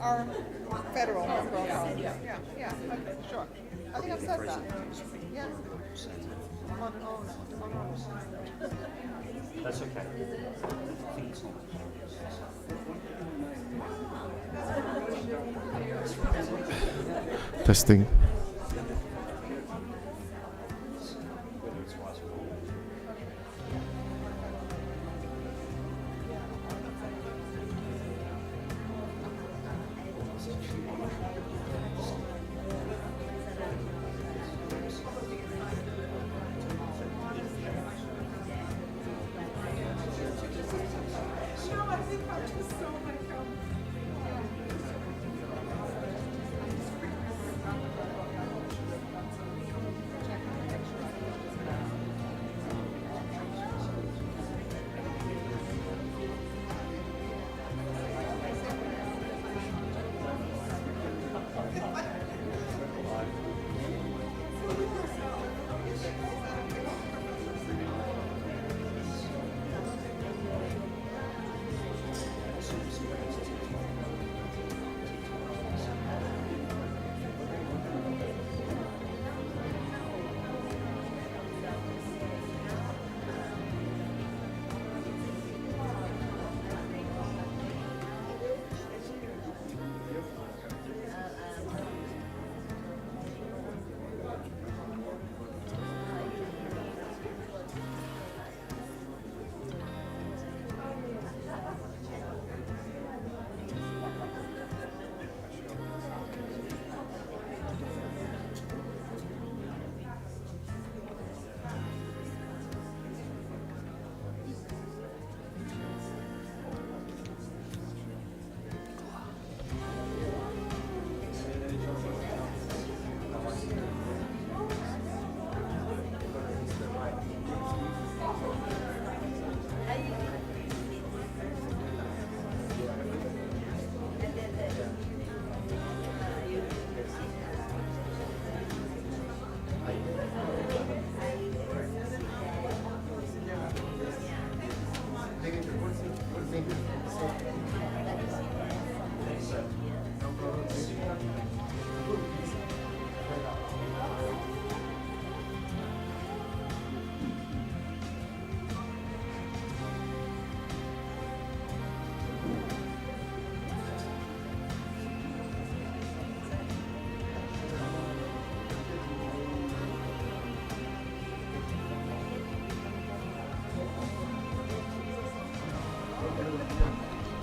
our federal member of Congress. Yeah, okay, sure. I think I've said that. Yeah. I'm on an O now. I'm on an That's okay. I think it's on. Testing.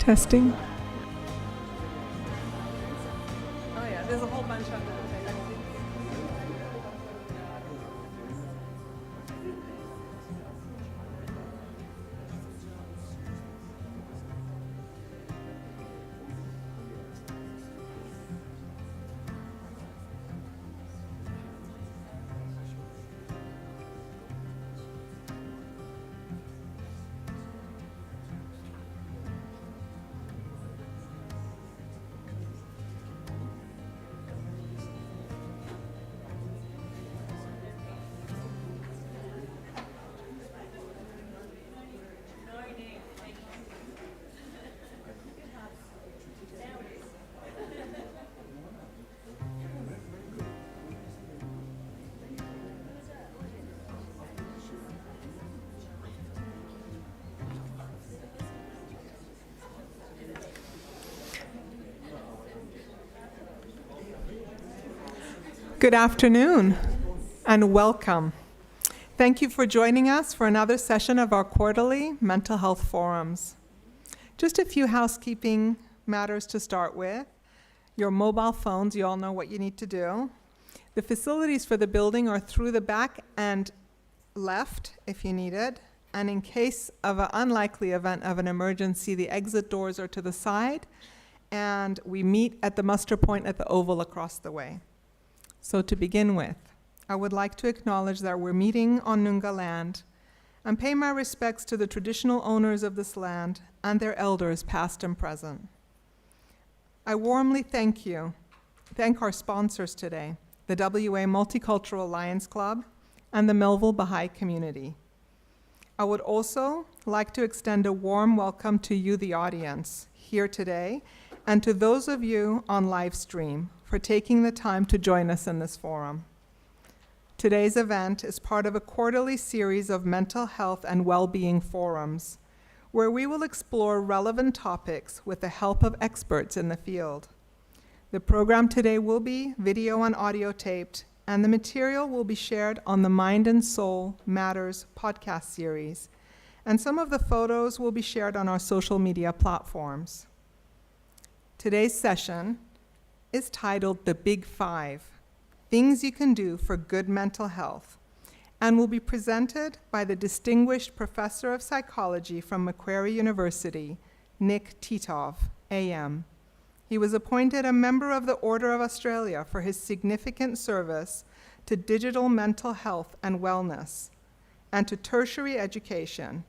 Testing. Oh yeah, there's a whole bunch of them. Good afternoon and welcome. Thank you for joining us for another session of our quarterly mental health forums. Just a few housekeeping matters to start with. Your mobile phones, you all know what you need to do. The facilities for the building are through the back and left if you need it. And in case of an unlikely event of an emergency, the exit doors are to the side and we meet at the muster point at the oval across the way. So to begin with, I would like to acknowledge that we're meeting on Noongar land and pay my respects to the traditional owners of this land and their elders past and present. I warmly thank our sponsors today, the WA Multicultural Lions Club and the Melville Baha'i community. I would also like to extend a warm welcome to you, the audience, here today, and to those of you on live stream for taking the time to join us in this forum. Today's event is part of a quarterly series of mental health and well-being forums, where we will explore relevant topics with the help of experts in the field. The program today will be video and audio taped, and the material will be shared on the Mind and Soul Matters podcast series, and some of the photos will be shared on our social media platforms. Today's session is titled The Big Five, Things You Can Do for Good Mental Health, and will be presented by the distinguished professor of psychology from Macquarie University, Nick Titov, AM. He was appointed a member of the Order of Australia for his significant service to digital mental health and wellness and to tertiary education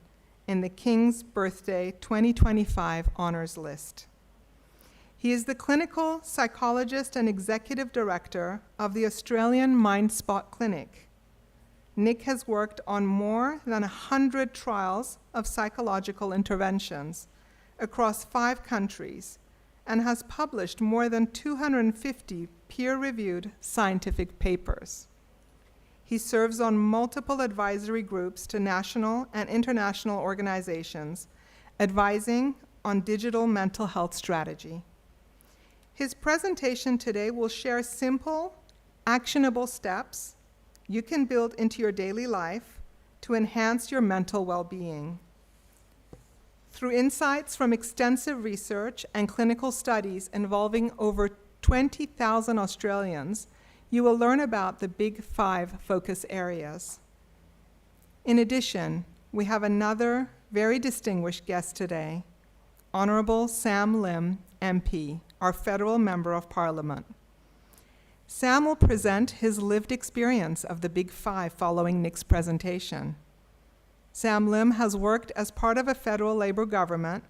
in the King's Birthday 2025 Honours List. He is the clinical psychologist and executive director of the Australian MindSpot Clinic. Nick has worked on more than 100 trials of psychological interventions across 5 countries and has published more than 250 peer-reviewed scientific papers. He serves on multiple advisory groups to national and international organizations, advising on digital mental health strategy. His presentation today will share simple, actionable steps you can build into your daily life to enhance your mental well-being. Through insights from extensive research and clinical studies involving over 20,000 Australians, you will learn about the Big Five focus areas. In addition, we have another very distinguished guest today, Honorable Sam Lim, MP, our Federal Member of Parliament. Sam will present his lived experience of the Big Five following Nick's presentation. Sam Lim has worked as part of a federal Labor government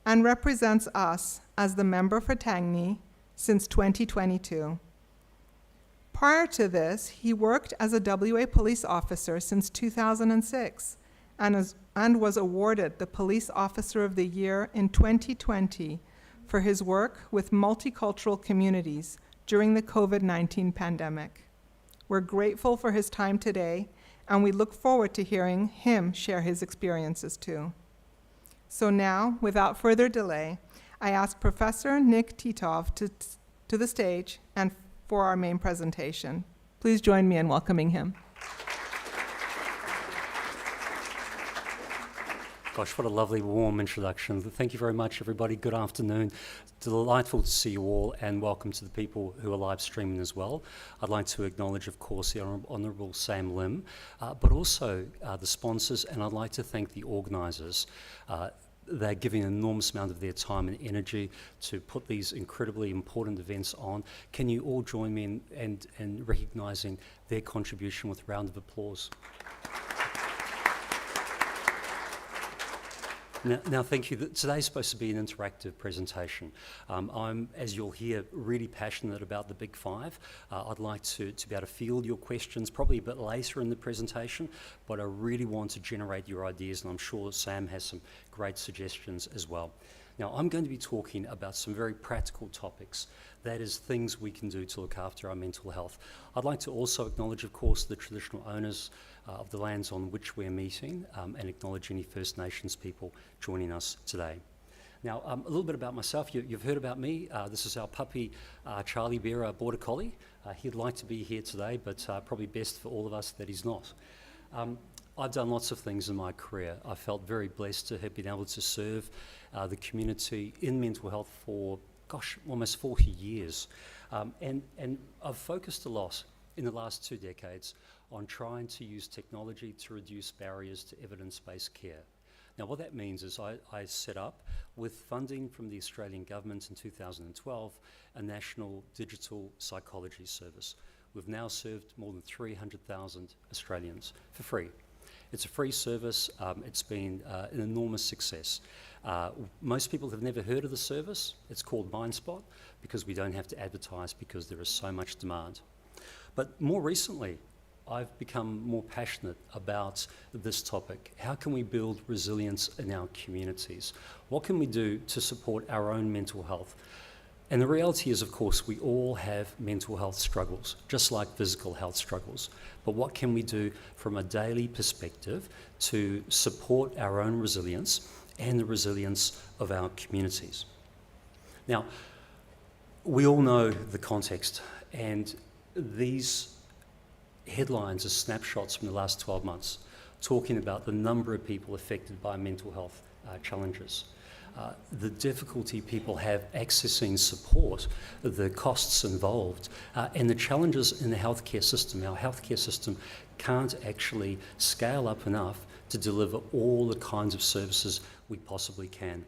and represents us as the member for Tangney since 2022. Prior to this, he worked as a WA police officer since 2006 and was awarded the Police Officer of the Year in 2020 for his work with multicultural communities during the COVID-19 pandemic. We're grateful for his time today, and we look forward to hearing him share his experiences too. So now, without further delay, I ask Professor Nick Titov to the stage and for our main presentation. Please join me in welcoming him. Gosh, what a lovely, warm introduction. Thank you very much, everybody. Good afternoon. Delightful to see you all, and welcome to the people who are live streaming as well. I'd like to acknowledge, of course, the Honourable Sam Lim, but also the sponsors, and I'd like to thank the organisers. They're giving an enormous amount of their time and energy to put these incredibly important events on. Can you all join me in recognising their contribution with a round of applause? Now, thank you. Today's supposed to be an interactive presentation. I'm, as you'll hear, really passionate about the Big Five. I'd like to be able to field your questions probably a bit later in the presentation, but I really want to generate your ideas, and I'm sure Sam has some great suggestions as well. Now, I'm going to be talking about some very practical topics, that is, things we can do to look after our mental health. I'd like to also acknowledge, of course, the traditional owners of the lands on which we're meeting, and acknowledge any First Nations people joining us today. Now, a little bit about myself. You've heard about me. This is our puppy, Charlie Bear, our Border Collie. He'd like to be here today, but probably best for all of us that he's not. I've done lots of things in my career. I felt very blessed to have been able to serve the community in mental health for, gosh, almost 40 years. And I've focused a lot in the last 2 decades on trying to use technology to reduce barriers to evidence-based care. Now, what that means is I set up, with funding from the Australian government in 2012, a national digital psychology service. We've now served more than 300,000 Australians for free. It's a free service. It's been an enormous success. Most people have never heard of the service. It's called MindSpot because we don't have to advertise because there is so much demand. But more recently, I've become more passionate about this topic. How can we build resilience in our communities? What can we do to support our own mental health? And the reality is, of course, we all have mental health struggles, just like physical health struggles. But what can we do from a daily perspective to support our own resilience and the resilience of our communities? Now, we all know the context, and these headlines are snapshots from the last 12 months, talking about the number of people affected by mental health challenges. The difficulty people have accessing support, the costs involved, and the challenges in the healthcare system. Our healthcare system can't actually scale up enough to deliver all the kinds of services we possibly can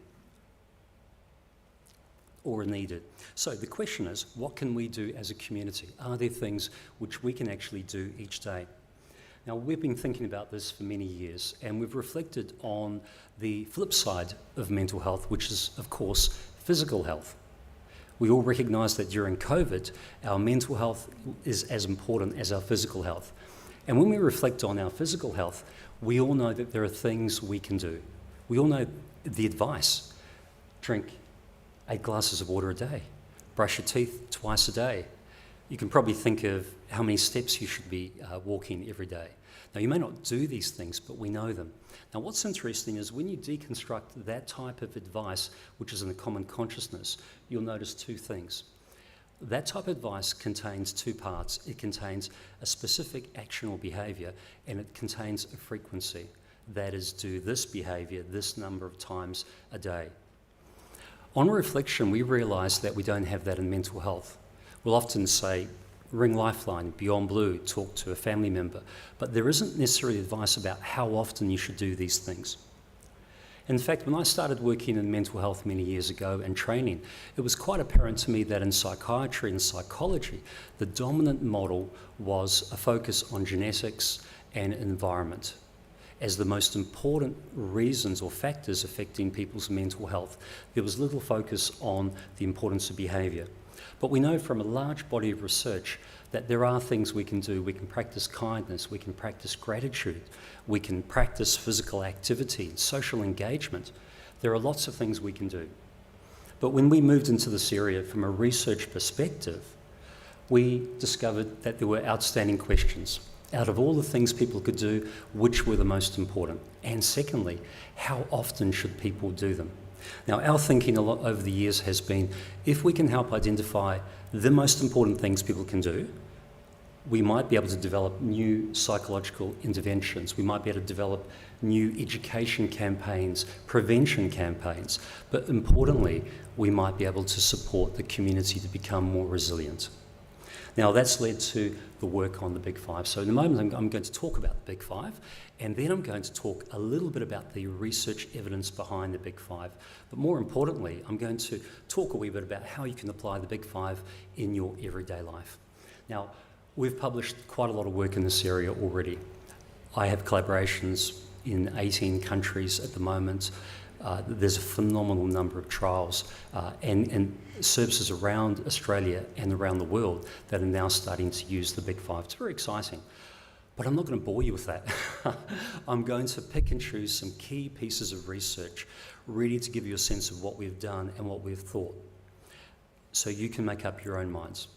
or are needed. So the question is, what can we do as a community? Are there things which we can actually do each day? Now, we've been thinking about this for many years, and we've reflected on the flip side of mental health, which is, of course, physical health. We all recognise that during COVID, our mental health is as important as our physical health. And when we reflect on our physical health, we all know that there are things we can do. We all know the advice: drink 8 glasses of water a day, brush your teeth twice a day. You can probably think of how many steps you should be walking every day. Now, you may not do these things, but we know them. Now, what's interesting is when you deconstruct that type of advice, which is in the common consciousness, you'll notice 2 things. That type of advice contains 2 parts. It contains a specific action or behaviour, and it contains a frequency. That is, do this behaviour this number of times a day. On reflection, we realise that we don't have that in mental health. We'll often say, ring Lifeline, Beyond Blue, talk to a family member, but there isn't necessarily advice about how often you should do these things. In fact, when I started working in mental health many years ago and training, it was quite apparent to me that in psychiatry and psychology, the dominant model was a focus on genetics and environment as the most important reasons or factors affecting people's mental health. There was little focus on the importance of behaviour. But we know from a large body of research that there are things we can do. We can practice kindness, we can practice gratitude, we can practice physical activity, social engagement. There are lots of things we can do. But when we moved into this area from a research perspective, we discovered that there were outstanding questions. Out of all the things people could do, which were the most important? And secondly, how often should people do them? Now, our thinking a lot over the years has been, if we can help identify the most important things people can do, we might be able to develop new psychological interventions. We might be able to develop new education campaigns, prevention campaigns. But importantly, we might be able to support the community to become more resilient. Now, that's led to the work on the Big Five. So in a moment, I'm going to talk about the Big Five, and then I'm going to talk a little bit about the research evidence behind the Big Five. But more importantly, I'm going to talk a wee bit about how you can apply the Big Five in your everyday life. Now, we've published quite a lot of work in this area already. I have collaborations in 18 countries at the moment. There's a phenomenal number of trials and services around Australia and around the world that are now starting to use the Big Five. It's very exciting. But I'm not going to bore you with that. I'm going to pick and choose some key pieces of research, really to give you a sense of what we've done and what we've thought, so you can make up your own minds.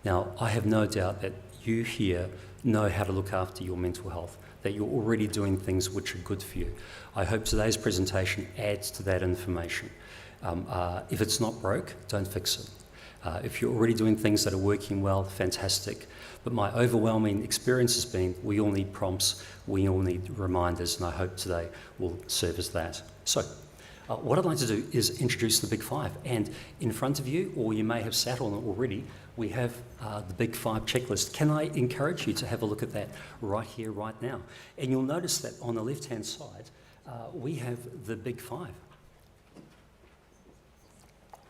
Now, I have no doubt that you here know how to look after your mental health, that you're already doing things which are good for you. I hope today's presentation adds to that information. If it's not broke, don't fix it. If you're already doing things that are working well, fantastic. But my overwhelming experience has been we all need prompts, we all need reminders, and I hope today will serve as that. So, what I'd like to do is introduce the Big Five. And in front of you, or you may have sat on it already, we have the Big Five checklist. Can I encourage you to have a look at that right here, right now? And you'll notice that on the left-hand side, we have the Big Five.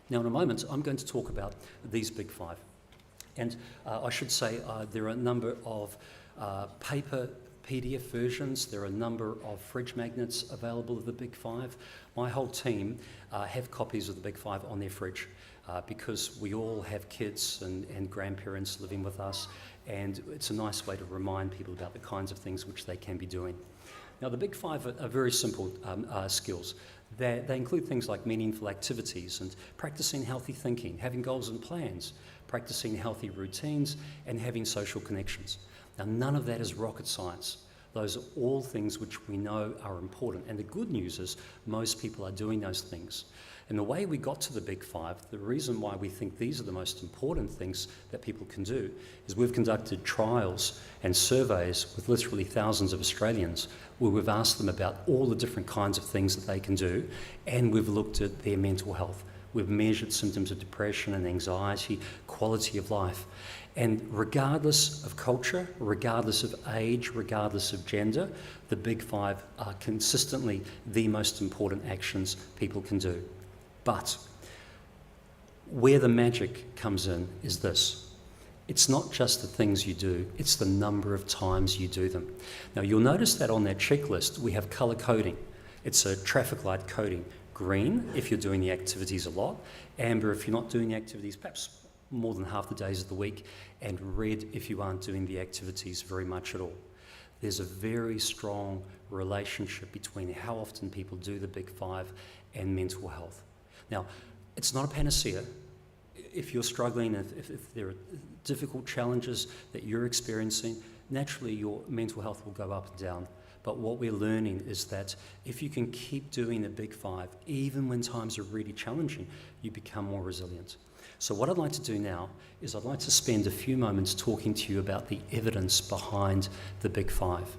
Now, in a moment, I'm going to talk about these Big Five. And I should say there are a number of paper PDF versions. There are a number of fridge magnets available of the Big Five. My whole team have copies of the Big Five on their fridge because we all have kids and grandparents living with us, and it's a nice way to remind people about the kinds of things which they can be doing. Now, the Big Five are very simple skills. They include things like meaningful activities and practicing healthy thinking, having goals and plans, practicing healthy routines, and having social connections. Now, none of that is rocket science. Those are all things which we know are important. And the good news is most people are doing those things. And the way we got to the Big Five, the reason why we think these are the most important things that people can do, is we've conducted trials and surveys with literally thousands of Australians where we've asked them about all the different kinds of things that they can do, and we've looked at their mental health. We've measured symptoms of depression and anxiety, quality of life. And regardless of culture, regardless of age, regardless of gender, the Big Five are consistently the most important actions people can do. But where the magic comes in is this. It's not just the things you do, it's the number of times you do them. Now, you'll notice that on that checklist, we have colour coding. It's a traffic light coding. Green, if you're doing the activities a lot. Amber, if you're not doing the activities, perhaps more than half the days of the week. And red, if you aren't doing the activities very much at all. There's a very strong relationship between how often people do the Big Five and mental health. Now, it's not a panacea. If you're struggling, if there are difficult challenges that you're experiencing, naturally your mental health will go up and down. But what we're learning is that if you can keep doing the Big Five, even when times are really challenging, you become more resilient. So what I'd like to do now is I'd like to spend a few moments talking to you about the evidence behind the Big Five.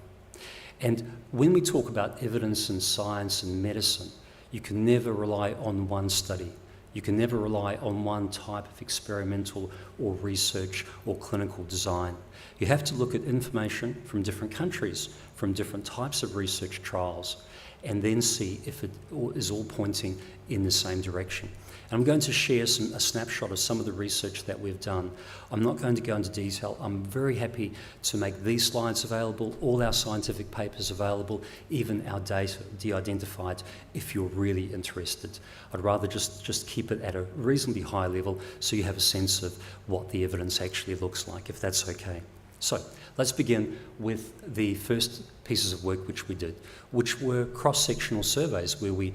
And when we talk about evidence in science and medicine, you can never rely on one study. You can never rely on one type of experimental or research or clinical design. You have to look at information from different countries, from different types of research trials, and then see if it is all pointing in the same direction. And I'm going to share a snapshot of some of the research that we've done. I'm not going to go into detail. I'm very happy to make these slides available, all our scientific papers available, even our data de-identified if you're really interested. I'd rather just keep it at a reasonably high level so you have a sense of what the evidence actually looks like, if that's okay. So let's begin with the first pieces of work which we did, which were cross-sectional surveys where we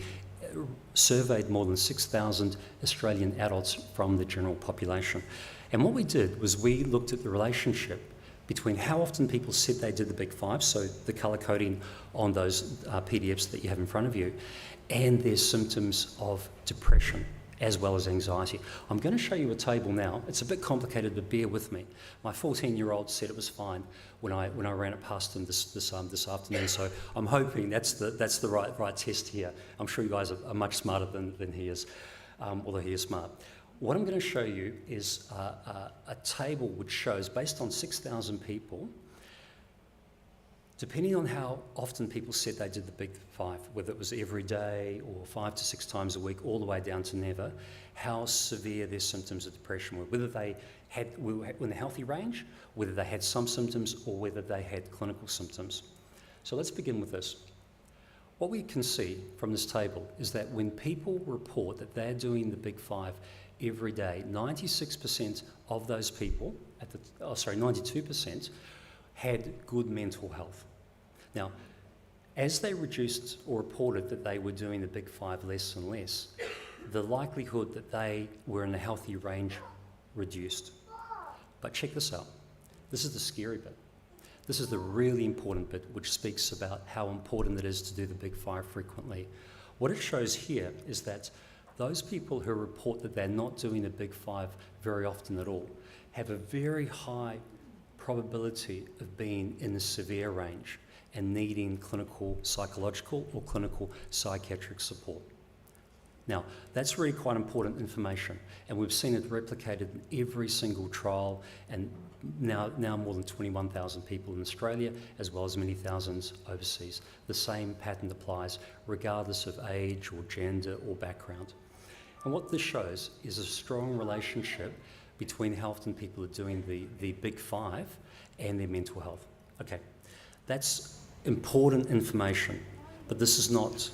surveyed more than 6,000 Australian adults from the general population. And what we did was we looked at the relationship between how often people said they did the Big Five, so the colour coding on those PDFs that you have in front of you, and their symptoms of depression as well as anxiety. I'm going to show you a table now. It's a bit complicated, but bear with me. My 14-year-old said it was fine when I ran it past him this afternoon, so I'm hoping that's the right test here. I'm sure you guys are much smarter than he is, although he is smart. What I'm going to show you is a table which shows, based on 6,000 people, depending on how often people said they did the Big Five, whether it was every day or 5 to 6 times a week, all the way down to never, how severe their symptoms of depression were, whether they were in the healthy range, whether they had some symptoms, or whether they had clinical symptoms. So let's begin with this. What we can see from this table is that when people report that they're doing the Big Five every day, 96% of those people, 92%, had good mental health. Now, as they reduced or reported that they were doing the Big Five less and less, the likelihood that they were in a healthy range reduced. But check this out. This is the scary bit. This is the really important bit, which speaks about how important it is to do the Big Five frequently. What it shows here is that those people who report that they're not doing the Big Five very often at all have a very high probability of being in the severe range and needing clinical psychological or clinical psychiatric support. Now, that's really quite important information, and we've seen it replicated in every single trial, and now more than 21,000 people in Australia, as well as many thousands overseas. The same pattern applies regardless of age or gender or background. And what this shows is a strong relationship between how often people are doing the Big Five and their mental health. Okay, that's important information, but this is not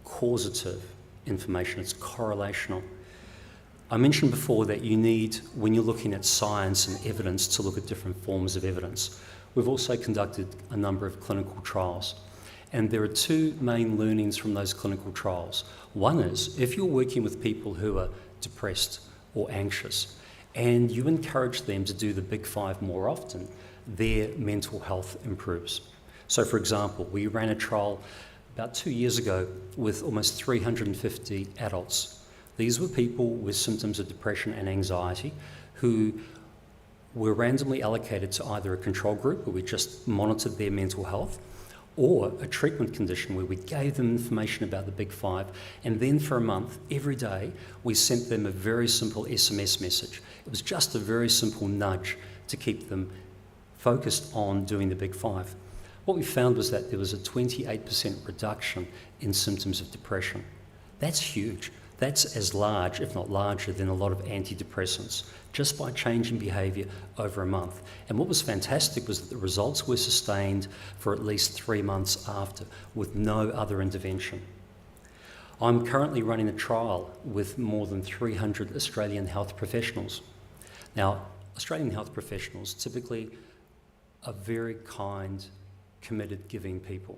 causative information, it's correlational. I mentioned before that you need, when you're looking at science and evidence, to look at different forms of evidence. We've also conducted a number of clinical trials, And there are two main learnings from those clinical trials. One is, if you're working with people who are depressed or anxious, and you encourage them to do the big five more often, their mental health improves. So for example, we ran a trial about 2 years ago with almost 350 adults. These were people with symptoms of depression and anxiety who were randomly allocated to either a control group where we just monitored their mental health, or a treatment condition where we gave them information about the big five, and then for a month, every day, we sent them a very simple SMS message. It was just a very simple nudge to keep them focused on doing the big five. What we found was that there was a 28% reduction in symptoms of depression. That's huge. That's as large, if not larger, than a lot of antidepressants, just by changing behaviour over a month. And what was fantastic was that the results were sustained for at least 3 months after, with no other intervention. I'm currently running a trial with more than 300 Australian health professionals. Now, Australian health professionals typically are very kind, committed, giving people,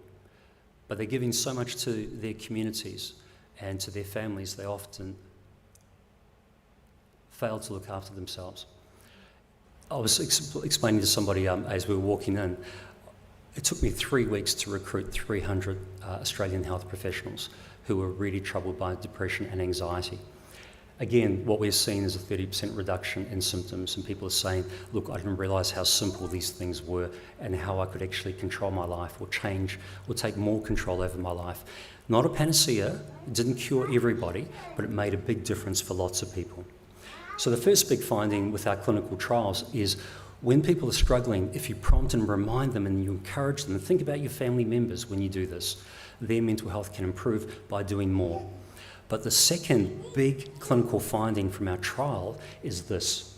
but they're giving so much to their communities and to their families, they often fail to look after themselves. I was explaining to somebody as we were walking in, it took me 3 weeks to recruit 300 Australian health professionals who were really troubled by depression and anxiety. Again, what we're seeing is a 30% reduction in symptoms, and people are saying, look, I didn't realise how simple these things were and how I could actually control my life or change or take more control over my life. Not a panacea, it didn't cure everybody, but it made a big difference for lots of people. So the first big finding with our clinical trials is when people are struggling, if you prompt and remind them and you encourage them, and think about your family members when you do this, their mental health can improve by doing more. But the second big clinical finding from our trial is this.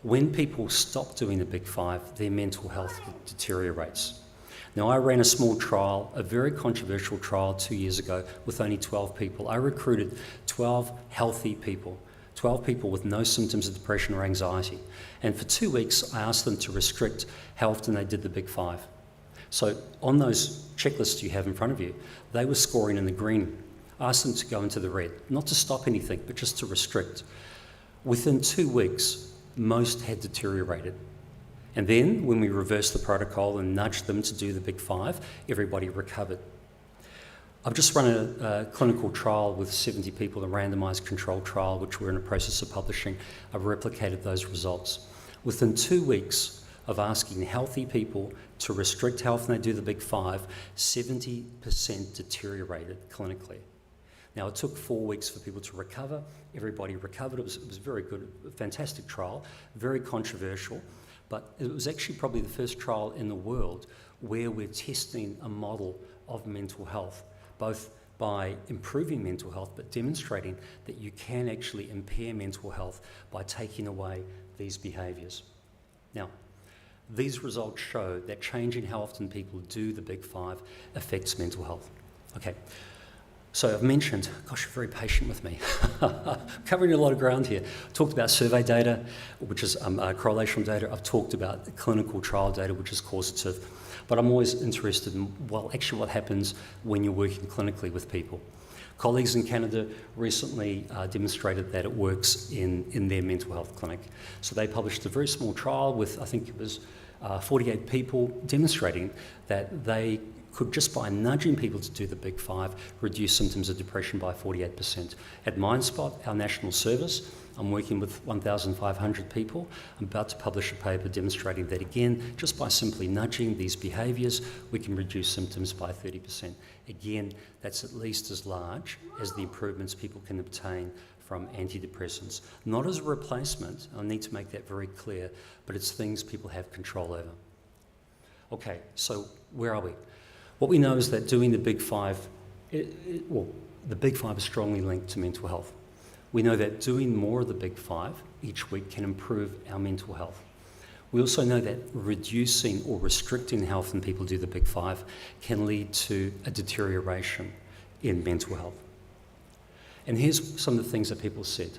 When people stop doing the big five, their mental health deteriorates. Now, I ran a small trial, a very controversial trial 2 years ago with only 12 people. I recruited 12 healthy people, 12 people with no symptoms of depression or anxiety. And for 2 weeks, I asked them to restrict how often they did the big five. So on those checklists you have in front of you, they were scoring in the green. I asked them to go into the red, not to stop anything, but just to restrict. Within 2 weeks, most had deteriorated. And then, when we reversed the protocol and nudged them to do the big five, everybody recovered. I've just run a clinical trial with 70 people, a randomised controlled trial, which we're in the process of publishing. I've replicated those results. Within 2 weeks of asking healthy people to restrict how often they do the big five, 70% deteriorated clinically. Now, it took 4 weeks for people to recover. Everybody recovered. It was very good, a fantastic trial, very controversial. But it was actually probably the first trial in the world where we're testing a model of mental health, both by improving mental health, but demonstrating that you can actually impair mental health by taking away these behaviours. Now, these results show that changing how often people do the big five affects mental health. Okay. So I've mentioned, gosh, you're very patient with me, covering a lot of ground here. Talked about survey data, which is correlational data. I've talked about clinical trial data, which is causative. But I'm always interested in, well, actually what happens when you're working clinically with people. Colleagues in Canada recently demonstrated that it works in their mental health clinic. So they published a very small trial with, I think it was 48 people, demonstrating that they could, just by nudging people to do the big five, reduce symptoms of depression by 48%. At MindSpot, our national service, I'm working with 1,500 people. I'm about to publish a paper demonstrating that, again, just by simply nudging these behaviours, we can reduce symptoms by 30%. Again, that's at least as large as the improvements people can obtain from antidepressants. Not as a replacement, I need to make that very clear, but it's things people have control over. Okay, so where are we? What we know is that doing the big five, the big five is strongly linked to mental health. We know that doing more of the big five each week can improve our mental health. We also know that reducing or restricting how often people do the big five can lead to a deterioration in mental health. And here's some of the things that people said.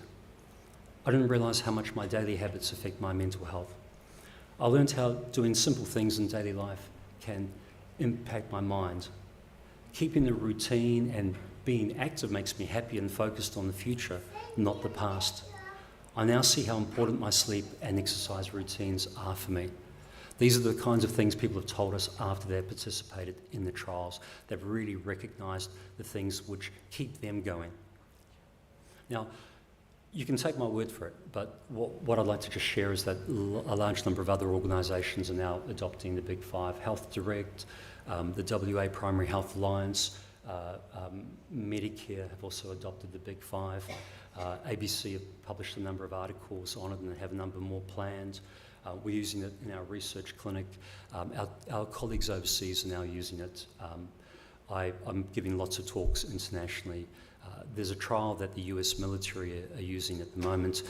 I didn't realise how much my daily habits affect my mental health. I learned how doing simple things in daily life can impact my mind. Keeping the routine and being active makes me happy and focused on the future, not the past. I now see how important my sleep and exercise routines are for me. These are the kinds of things people have told us after they've participated in the trials. They've really recognised the things which keep them going. Now, you can take my word for it, but what I'd like to just share is that a large number of other organisations are now adopting the Big Five. Health Direct, the WA Primary Health Alliance, Medicare have also adopted the Big Five. ABC have published a number of articles on it and they have a number more planned. We're using it in our research clinic. Our colleagues overseas are now using it. I'm giving lots of talks internationally. There's a trial that the US military are using at the moment.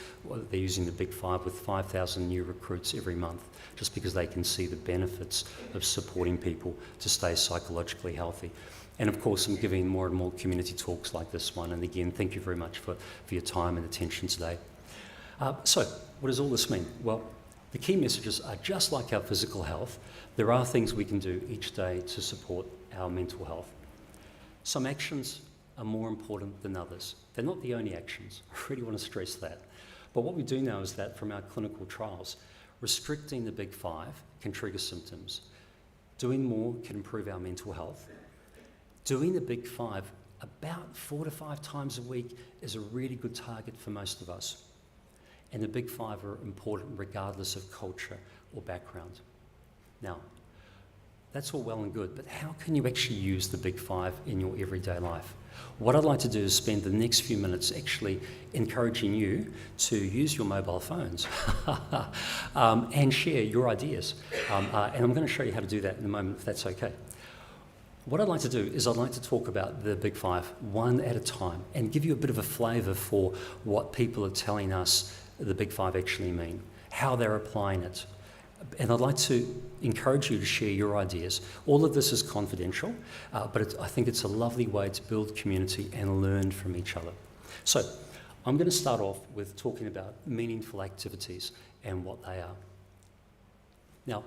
They're using the Big Five with 5,000 new recruits every month, just because they can see the benefits of supporting people to stay psychologically healthy. And of course, I'm giving more and more community talks like this one. And again, thank you very much for your time and attention today. So, what does all this mean? Well, the key messages are just like our physical health. There are things we can do each day to support our mental health. Some actions are more important than others. They're not the only actions. I really want to stress that. But what we do know is that from our clinical trials, restricting the Big Five can trigger symptoms. Doing more can improve our mental health. Doing the Big Five about 4 to 5 times a week is a really good target for most of us. And the Big Five are important regardless of culture or background. Now, that's all well and good, but how can you actually use the Big Five in your everyday life? What I'd like to do is spend the next few minutes actually encouraging you to use your mobile phones and share your ideas. And I'm going to show you how to do that in a moment, if that's okay. What I'd like to do is I'd like to talk about the Big Five one at a time and give you a bit of a flavour for what people are telling us the Big Five actually mean, how they're applying it. And I'd like to encourage you to share your ideas. All of this is confidential, but I think it's a lovely way to build community and learn from each other. So I'm going to start off with talking about meaningful activities and what they are. Now,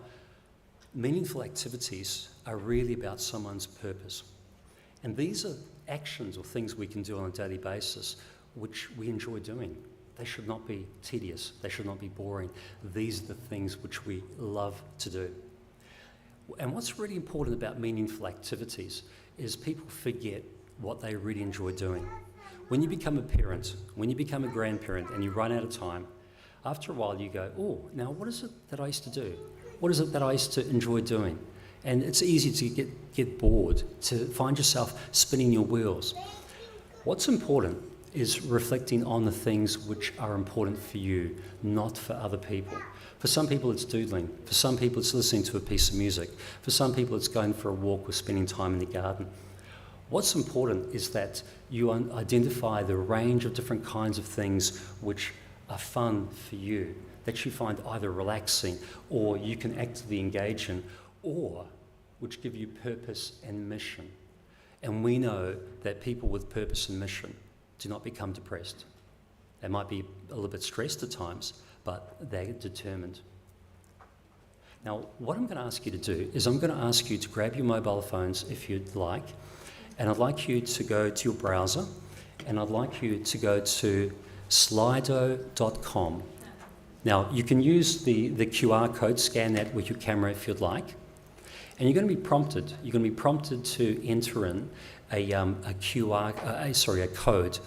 meaningful activities are really about someone's purpose. And these are actions or things we can do on a daily basis which we enjoy doing. They should not be tedious. They should not be boring. These are the things which we love to do. And what's really important about meaningful activities is people forget what they really enjoy doing. When you become a parent, when you become a grandparent and you run out of time, after a while you go, oh, now what is it that I used to do? What is it that I used to enjoy doing? And it's easy to get bored, to find yourself spinning your wheels. What's important is reflecting on the things which are important for you, not for other people. For some people it's doodling, for some people it's listening to a piece of music, for some people it's going for a walk or spending time in the garden. What's important is that you identify the range of different kinds of things which are fun for you, that you find either relaxing or you can actively engage in, or which give you purpose and mission. And we know that people with purpose and mission do not become depressed. They might be a little bit stressed at times, but they're determined. Now, what I'm going to ask you to do is I'm going to ask you to grab your mobile phones if you'd like, and I'd like you to go to your browser, and I'd like you to go to slido.com. Now, you can use the QR code, scan that with your camera if you'd like, and you're going to be prompted. You're going to be prompted to enter in a code,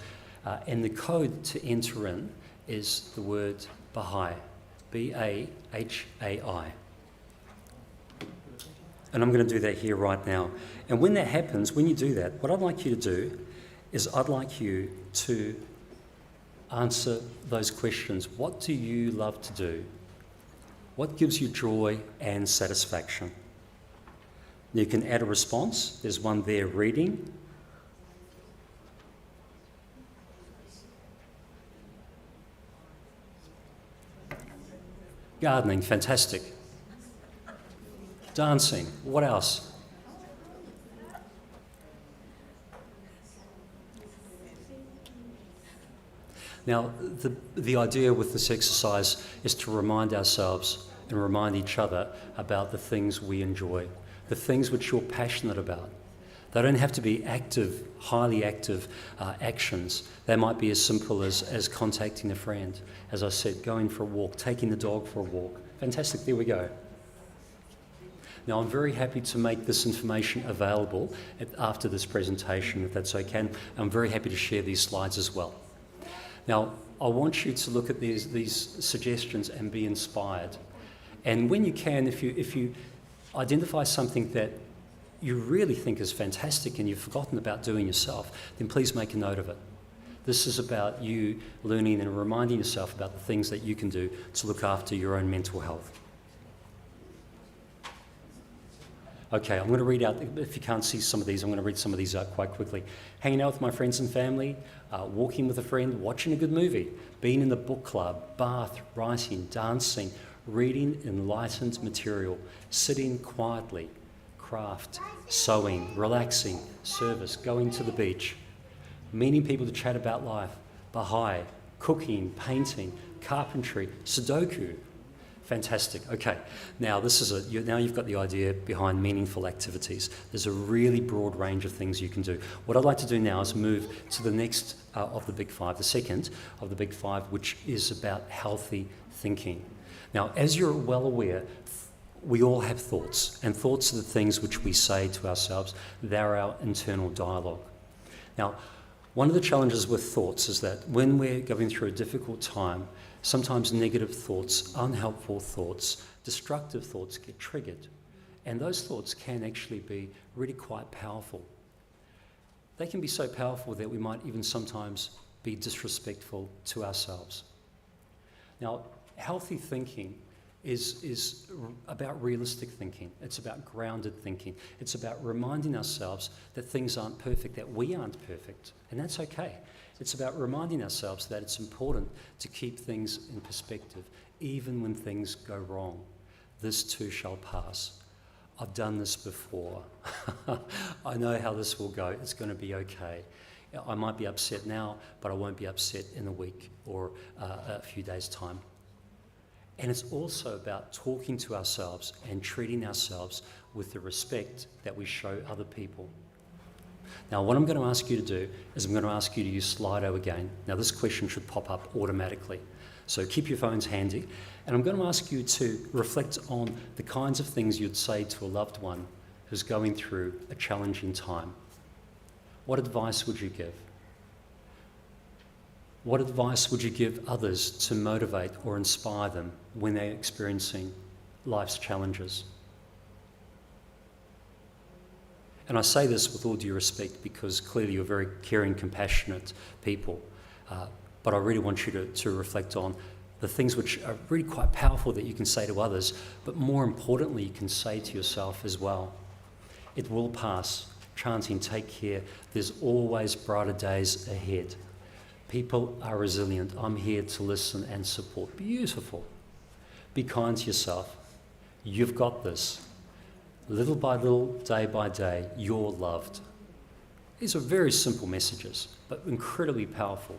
and the code to enter in is the word Baha'i, B-A-H-A-I. And I'm going to do that here right now. And when that happens, when you do that, what I'd like you to do is I'd like you to answer those questions. What do you love to do? What gives you joy and satisfaction? You can add a response. There's one there, reading. Gardening, fantastic. Dancing, what else? Now, the idea with this exercise is to remind ourselves and remind each other about the things we enjoy, the things which you're passionate about, They don't have to be active, highly active actions. They might be as simple as contacting a friend. As I said, going for a walk, taking the dog for a walk. Fantastic, there we go. Now, I'm very happy to make this information available after this presentation, if that's okay. And I'm very happy to share these slides as well. Now, I want you to look at these suggestions and be inspired. And when you can, if you identify something that you really think is fantastic and you've forgotten about doing yourself, then please make a note of it. This is about you learning and reminding yourself about the things that you can do to look after your own mental health. Okay, I'm going to read out, if you can't see some of these, I'm going to read some of these out quite quickly. Hanging out with my friends and family, walking with a friend, watching a good movie, being in the book club, bath, writing, dancing, reading enlightened material, sitting quietly, craft, sewing, relaxing, service, going to the beach, meeting people to chat about life, Baha'i, cooking, painting, carpentry, Sudoku. Fantastic. Okay, now now you've got the idea behind meaningful activities. There's a really broad range of things you can do. What I'd like to do now is move to the next of the big five, the second of the big five, which is about healthy thinking. Now, as you're well aware, we all have thoughts, and thoughts are the things which we say to ourselves. They're our internal dialogue. Now, one of the challenges with thoughts is that when we're going through a difficult time, sometimes negative thoughts, unhelpful thoughts, destructive thoughts get triggered. And those thoughts can actually be really quite powerful. They can be so powerful that we might even sometimes be disrespectful to ourselves. Now, healthy thinking is about realistic thinking. It's about grounded thinking. It's about reminding ourselves that things aren't perfect, that we aren't perfect, and that's okay. It's about reminding ourselves that it's important to keep things in perspective, even when things go wrong. This too shall pass. I've done this before. I know how this will go. It's going to be okay. I might be upset now, but I won't be upset in a week or a few days' time. And it's also about talking to ourselves and treating ourselves with the respect that we show other people. Now, what I'm going to ask you to do is I'm going to ask you to use Slido again. Now, this question should pop up automatically. So keep your phones handy. And I'm going to ask you to reflect on the kinds of things you'd say to a loved one who's going through a challenging time. What advice would you give? What advice would you give others to motivate or inspire them when they're experiencing life's challenges? And I say this with all due respect because clearly you're very caring, compassionate people. But I really want you to reflect on the things which are really quite powerful that you can say to others, but more importantly, you can say to yourself as well. It will pass. Chanting, take care. There's always brighter days ahead. People are resilient. I'm here to listen and support. Beautiful. Be kind to yourself. You've got this. Little by little, day by day, you're loved. These are very simple messages, but incredibly powerful.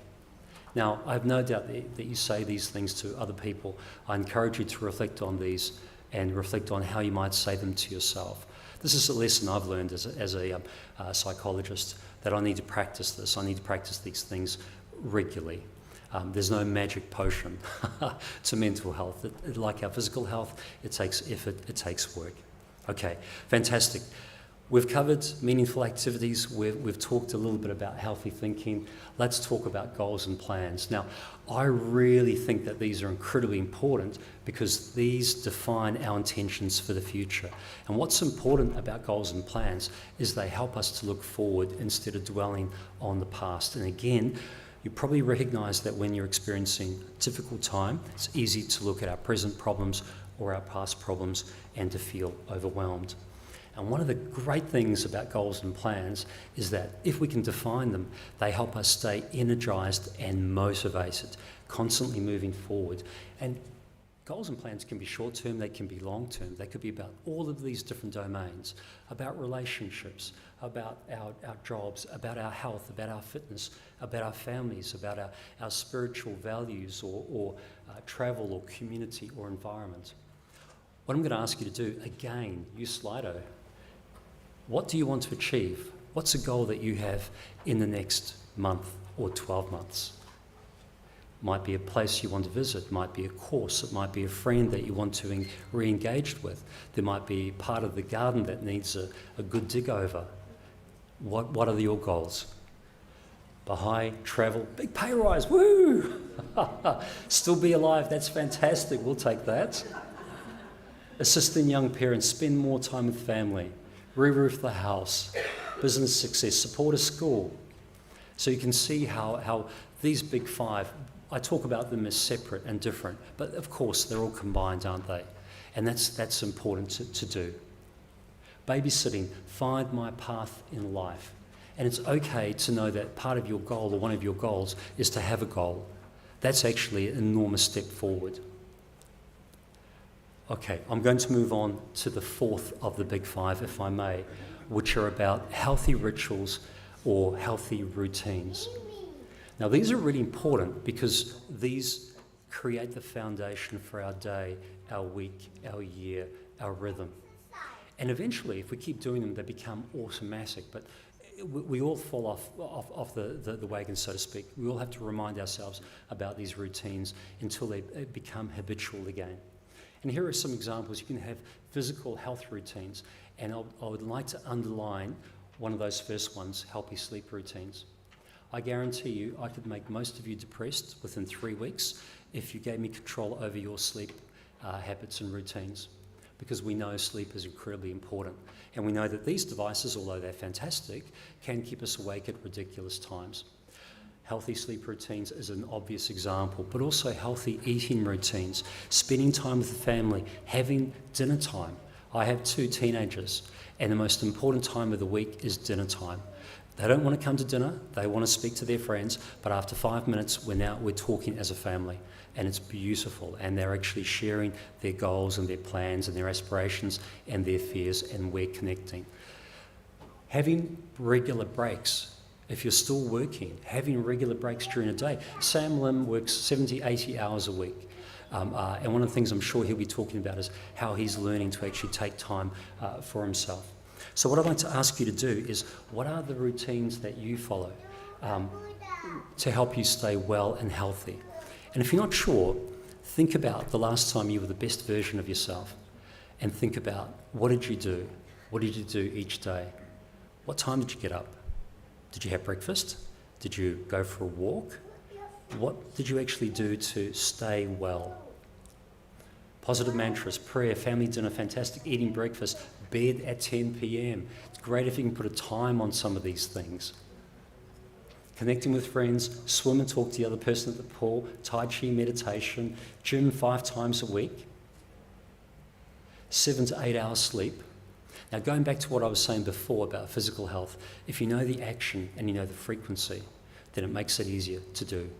Now, I have no doubt that you say these things to other people. I encourage you to reflect on these and reflect on how you might say them to yourself. This is a lesson I've learned as a psychologist, that I need to practice this. I need to practice these things regularly. There's no magic potion to mental health. Like our physical health, it takes effort, it takes work. Okay, fantastic. We've covered meaningful activities. We've talked a little bit about healthy thinking. Let's talk about goals and plans. Now, I really think that these are incredibly important because these define our intentions for the future. And what's important about goals and plans is they help us to look forward instead of dwelling on the past. And again, you probably recognise that when you're experiencing a difficult time, it's easy to look at our present problems or our past problems and to feel overwhelmed. And one of the great things about goals and plans is that if we can define them, they help us stay energised and motivated, constantly moving forward. And goals and plans can be short-term, they can be long-term. They could be about all of these different domains, about relationships, about our jobs, about our health, about our fitness, about our families, about our spiritual values or travel or community or environment. What I'm going to ask you to do, again, use Slido. What do you want to achieve? What's a goal that you have in the next month or 12 months? Might be a place you want to visit, might be a course, it might be a friend that you want to re-engage with. There might be part of the garden that needs a good dig over. What are your goals? Baha'i, travel, big pay rise, woo! Still be alive, that's fantastic, we'll take that. Assisting young parents, spend more time with family, re-roof the house, business success, support a school. So you can see how these big five, I talk about them as separate and different, but of course they're all combined, aren't they? And that's important to do. Babysitting, find my path in life. And it's okay to know that part of your goal or one of your goals is to have a goal. That's actually an enormous step forward. Okay, I'm going to move on to the fourth of the big five, if I may, which are about healthy rituals or healthy routines. Now, these are really important because these create the foundation for our day, our week, our year, our rhythm. And eventually, if we keep doing them, they become automatic. But we all fall off the wagon, so to speak. We all have to remind ourselves about these routines until they become habitual again. And here are some examples. You can have physical health routines, and I would like to underline one of those first ones, healthy sleep routines. I guarantee you I could make most of you depressed within 3 weeks if you gave me control over your sleep habits and routines, because we know sleep is incredibly important. And we know that these devices, although they're fantastic, can keep us awake at ridiculous times. Healthy sleep routines is an obvious example, but also healthy eating routines, spending time with the family, having dinner time. I have 2 teenagers, and the most important time of the week is dinner time. They don't want to come to dinner, they want to speak to their friends, but after 5 minutes, we're talking as a family, and it's beautiful, and they're actually sharing their goals and their plans and their aspirations and their fears, and we're connecting. Having regular breaks. If you're still working, having regular breaks during a day. Sam Lim works 70, 80 hours a week. And one of the things I'm sure he'll be talking about is how he's learning to actually take time for himself. So what I'd like to ask you to do is, what are the routines that you follow to help you stay well and healthy? And if you're not sure, think about the last time you were the best version of yourself, and think about, what did you do? What did you do each day? What time did you get up? Did you have breakfast? Did you go for a walk? What did you actually do to stay well? Positive mantras, prayer, family dinner, fantastic, eating breakfast, bed at 10 p.m. It's great if you can put a time on some of these things. Connecting with friends, swim and talk to the other person at the pool, Tai Chi meditation, gym 5 times a week, 7 to 8 hours sleep. Now, going back to what I was saying before about physical health, if you know the action and you know the frequency, then it makes it easier to do.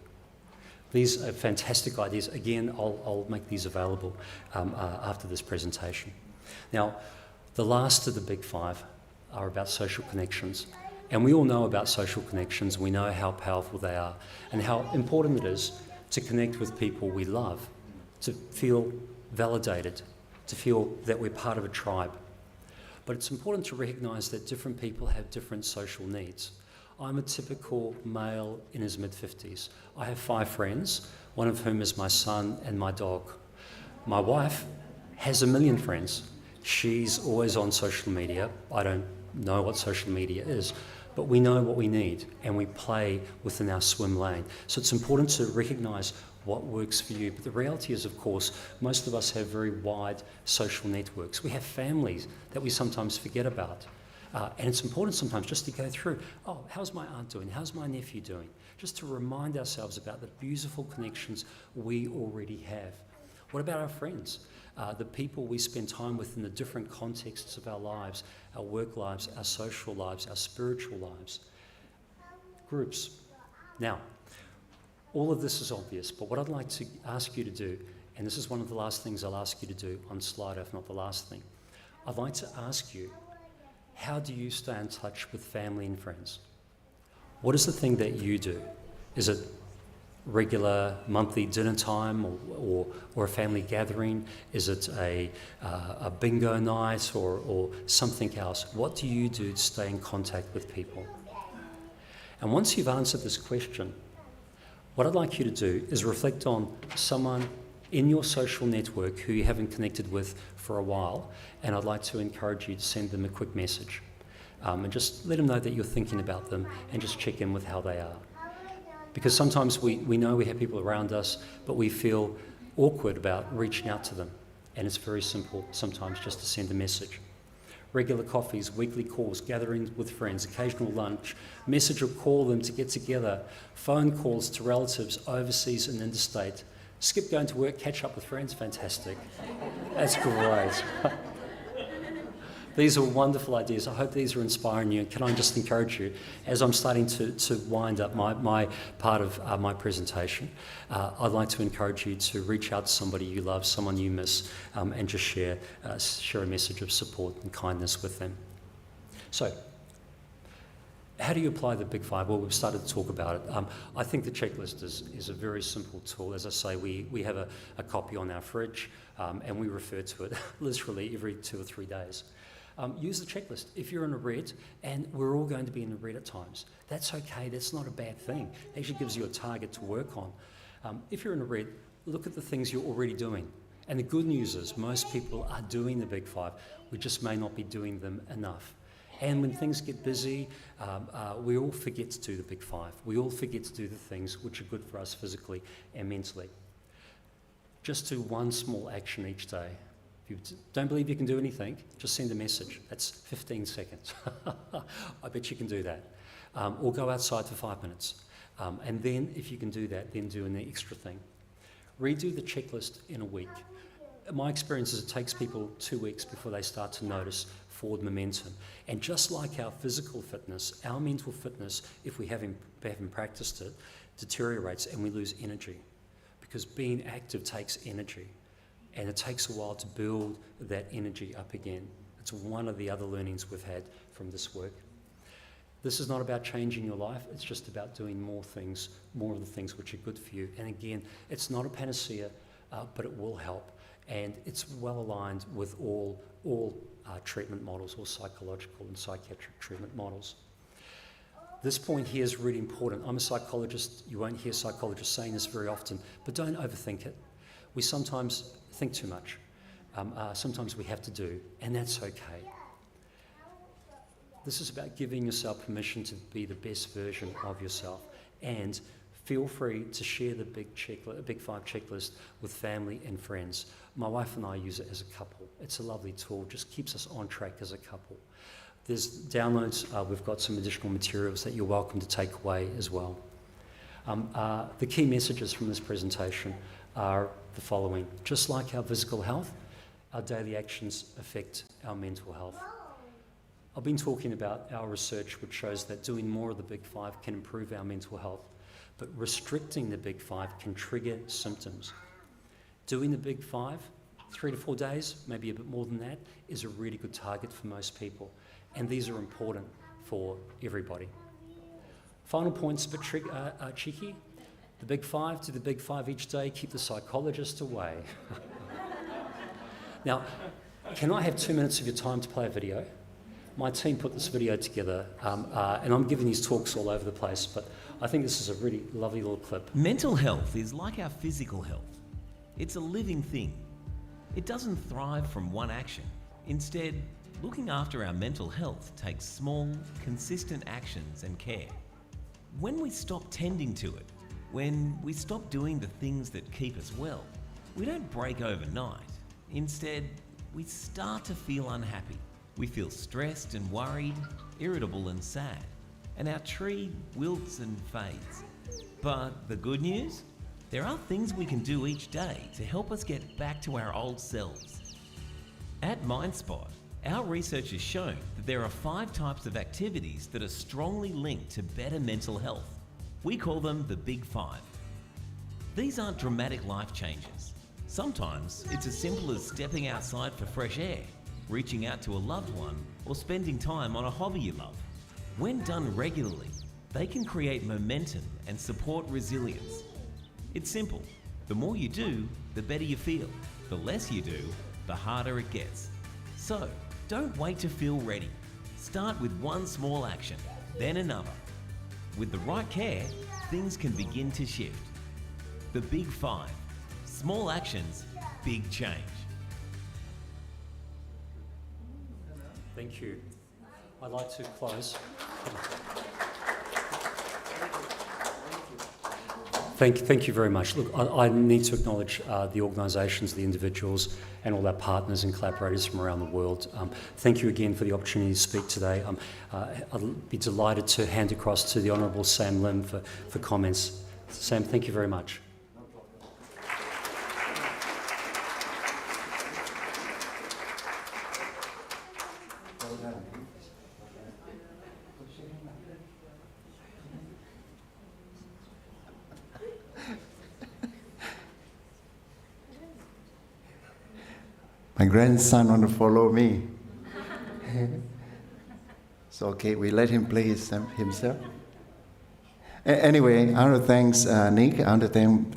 These are fantastic ideas. Again, I'll make these available after this presentation. Now, the last of the big 5 are about social connections. And we all know about social connections. We know how powerful they are and how important it is to connect with people we love, to feel validated, to feel that we're part of a tribe. But it's important to recognise that different people have different social needs. I'm a typical male in his mid-50s. I have 5 friends, one of whom is my son and my dog. My wife has 1 million friends. She's always on social media. I don't know what social media is, but we know what we need and we play within our swim lane. So it's important to recognise what works for you. But the reality is, of course, most of us have very wide social networks. We have families that we sometimes forget about. And it's important sometimes just to go through, oh, how's my aunt doing? How's my nephew doing? Just to remind ourselves about the beautiful connections we already have. What about our friends? The people we spend time with in the different contexts of our lives, our work lives, our social lives, our spiritual lives. Groups. Now, all of this is obvious, but what I'd like to ask you to do, and this is one of the last things I'll ask you to do on Slido, if not the last thing, I'd like to ask you, how do you stay in touch with family and friends? What is the thing that you do? Is it regular monthly dinner time or a family gathering? Is it a bingo night or something else? What do you do to stay in contact with people? And once you've answered this question, what I'd like you to do is reflect on someone in your social network who you haven't connected with for a while, and I'd like to encourage you to send them a quick message. And just let them know that you're thinking about them and just check in with how they are. Because sometimes we know we have people around us, but we feel awkward about reaching out to them. And it's very simple sometimes just to send a message. Regular coffees, weekly calls, gatherings with friends, occasional lunch, message or call them to get together, phone calls to relatives overseas and interstate. Skip going to work, catch up with friends, fantastic. That's great. These are wonderful ideas. I hope these are inspiring you. And can I just encourage you, as I'm starting to wind up my part of my presentation, I'd like to encourage you to reach out to somebody you love, someone you miss, and just share a message of support and kindness with them. So, how do you apply the Big Five? Well, we've started to talk about it. I think the checklist is a very simple tool. As I say, we have a copy on our fridge, and we refer to it literally every 2 or 3 days. Use the checklist. If you're in a red, and we're all going to be in a red at times, that's okay, that's not a bad thing. It actually gives you a target to work on. If you're in a red, look at the things you're already doing. And the good news is most people are doing the Big Five. We just may not be doing them enough. And when things get busy, we all forget to do the Big Five. We all forget to do the things which are good for us physically and mentally. Just do one small action each day. If you don't believe you can do anything, just send a message. That's 15 seconds. I bet you can do that. Or go outside for 5 minutes. And then, if you can do that, then do an extra thing. Redo the checklist in a week. My experience is it takes people 2 weeks before they start to notice forward momentum. And just like our physical fitness, our mental fitness, if we haven't practiced it, deteriorates and we lose energy. Because being active takes energy. And it takes a while to build that energy up again. It's one of the other learnings we've had from this work. This is not about changing your life, it's just about doing more things, more of the things which are good for you. And again, it's not a panacea, but it will help. And it's well aligned with all treatment models, all psychological and psychiatric treatment models. This point here is really important. I'm a psychologist. You won't hear psychologists saying this very often, but don't overthink it. We sometimes think too much. Sometimes we have to do, and that's okay. This is about giving yourself permission to be the best version of yourself, and feel free to share the Big Five checklist with family and friends. My wife and I use it as a couple. It's a lovely tool, just keeps us on track as a couple. There's downloads, we've got some additional materials that you're welcome to take away as well. The key messages from this presentation are the following. Just like our physical health, our daily actions affect our mental health. I've been talking about our research which shows that doing more of the Big Five can improve our mental health, but restricting the Big Five can trigger symptoms. Doing the Big Five, 3 to 4 days, maybe a bit more than that, is a really good target for most people, and these are important for everybody. Final point's a bit cheeky. The Big Five, do the Big Five each day, keep the psychologist away. Now, can I have 2 minutes of your time to play a video? My team put this video together, and I'm giving these talks all over the place, but I think this is a really lovely little clip. Mental health is like our physical health. It's a living thing. It doesn't thrive from one action. Instead, looking after our mental health takes small, consistent actions and care. When we stop tending to it, when we stop doing the things that keep us well, we don't break overnight. Instead, we start to feel unhappy. We feel stressed and worried, irritable and sad, and our tree wilts and fades. But the good news? There are things we can do each day to help us get back to our old selves. At MindSpot, our research has shown that there are 5 types of activities that are strongly linked to better mental health. We call them the Big Five. These aren't dramatic life changes. Sometimes it's as simple as stepping outside for fresh air, reaching out to a loved one, or spending time on a hobby you love. When done regularly, they can create momentum and support resilience. It's simple. The more you do, the better you feel. The less you do, the harder it gets. So, don't wait to feel ready. Start with one small action, then another. With the right care, things can begin to shift. The Big Five. Small actions, big change. Thank you. I'd like to close. Thank you very much. Look, I need to acknowledge the organisations, the individuals and all our partners and collaborators from around the world. Thank you again for the opportunity to speak today. I'll be delighted to hand across to the Honourable Sam Lim for comments. Sam, thank you very much. My grandson want to follow me. So okay, we let him play himself. Anyway, I want to thanks Nick. I want to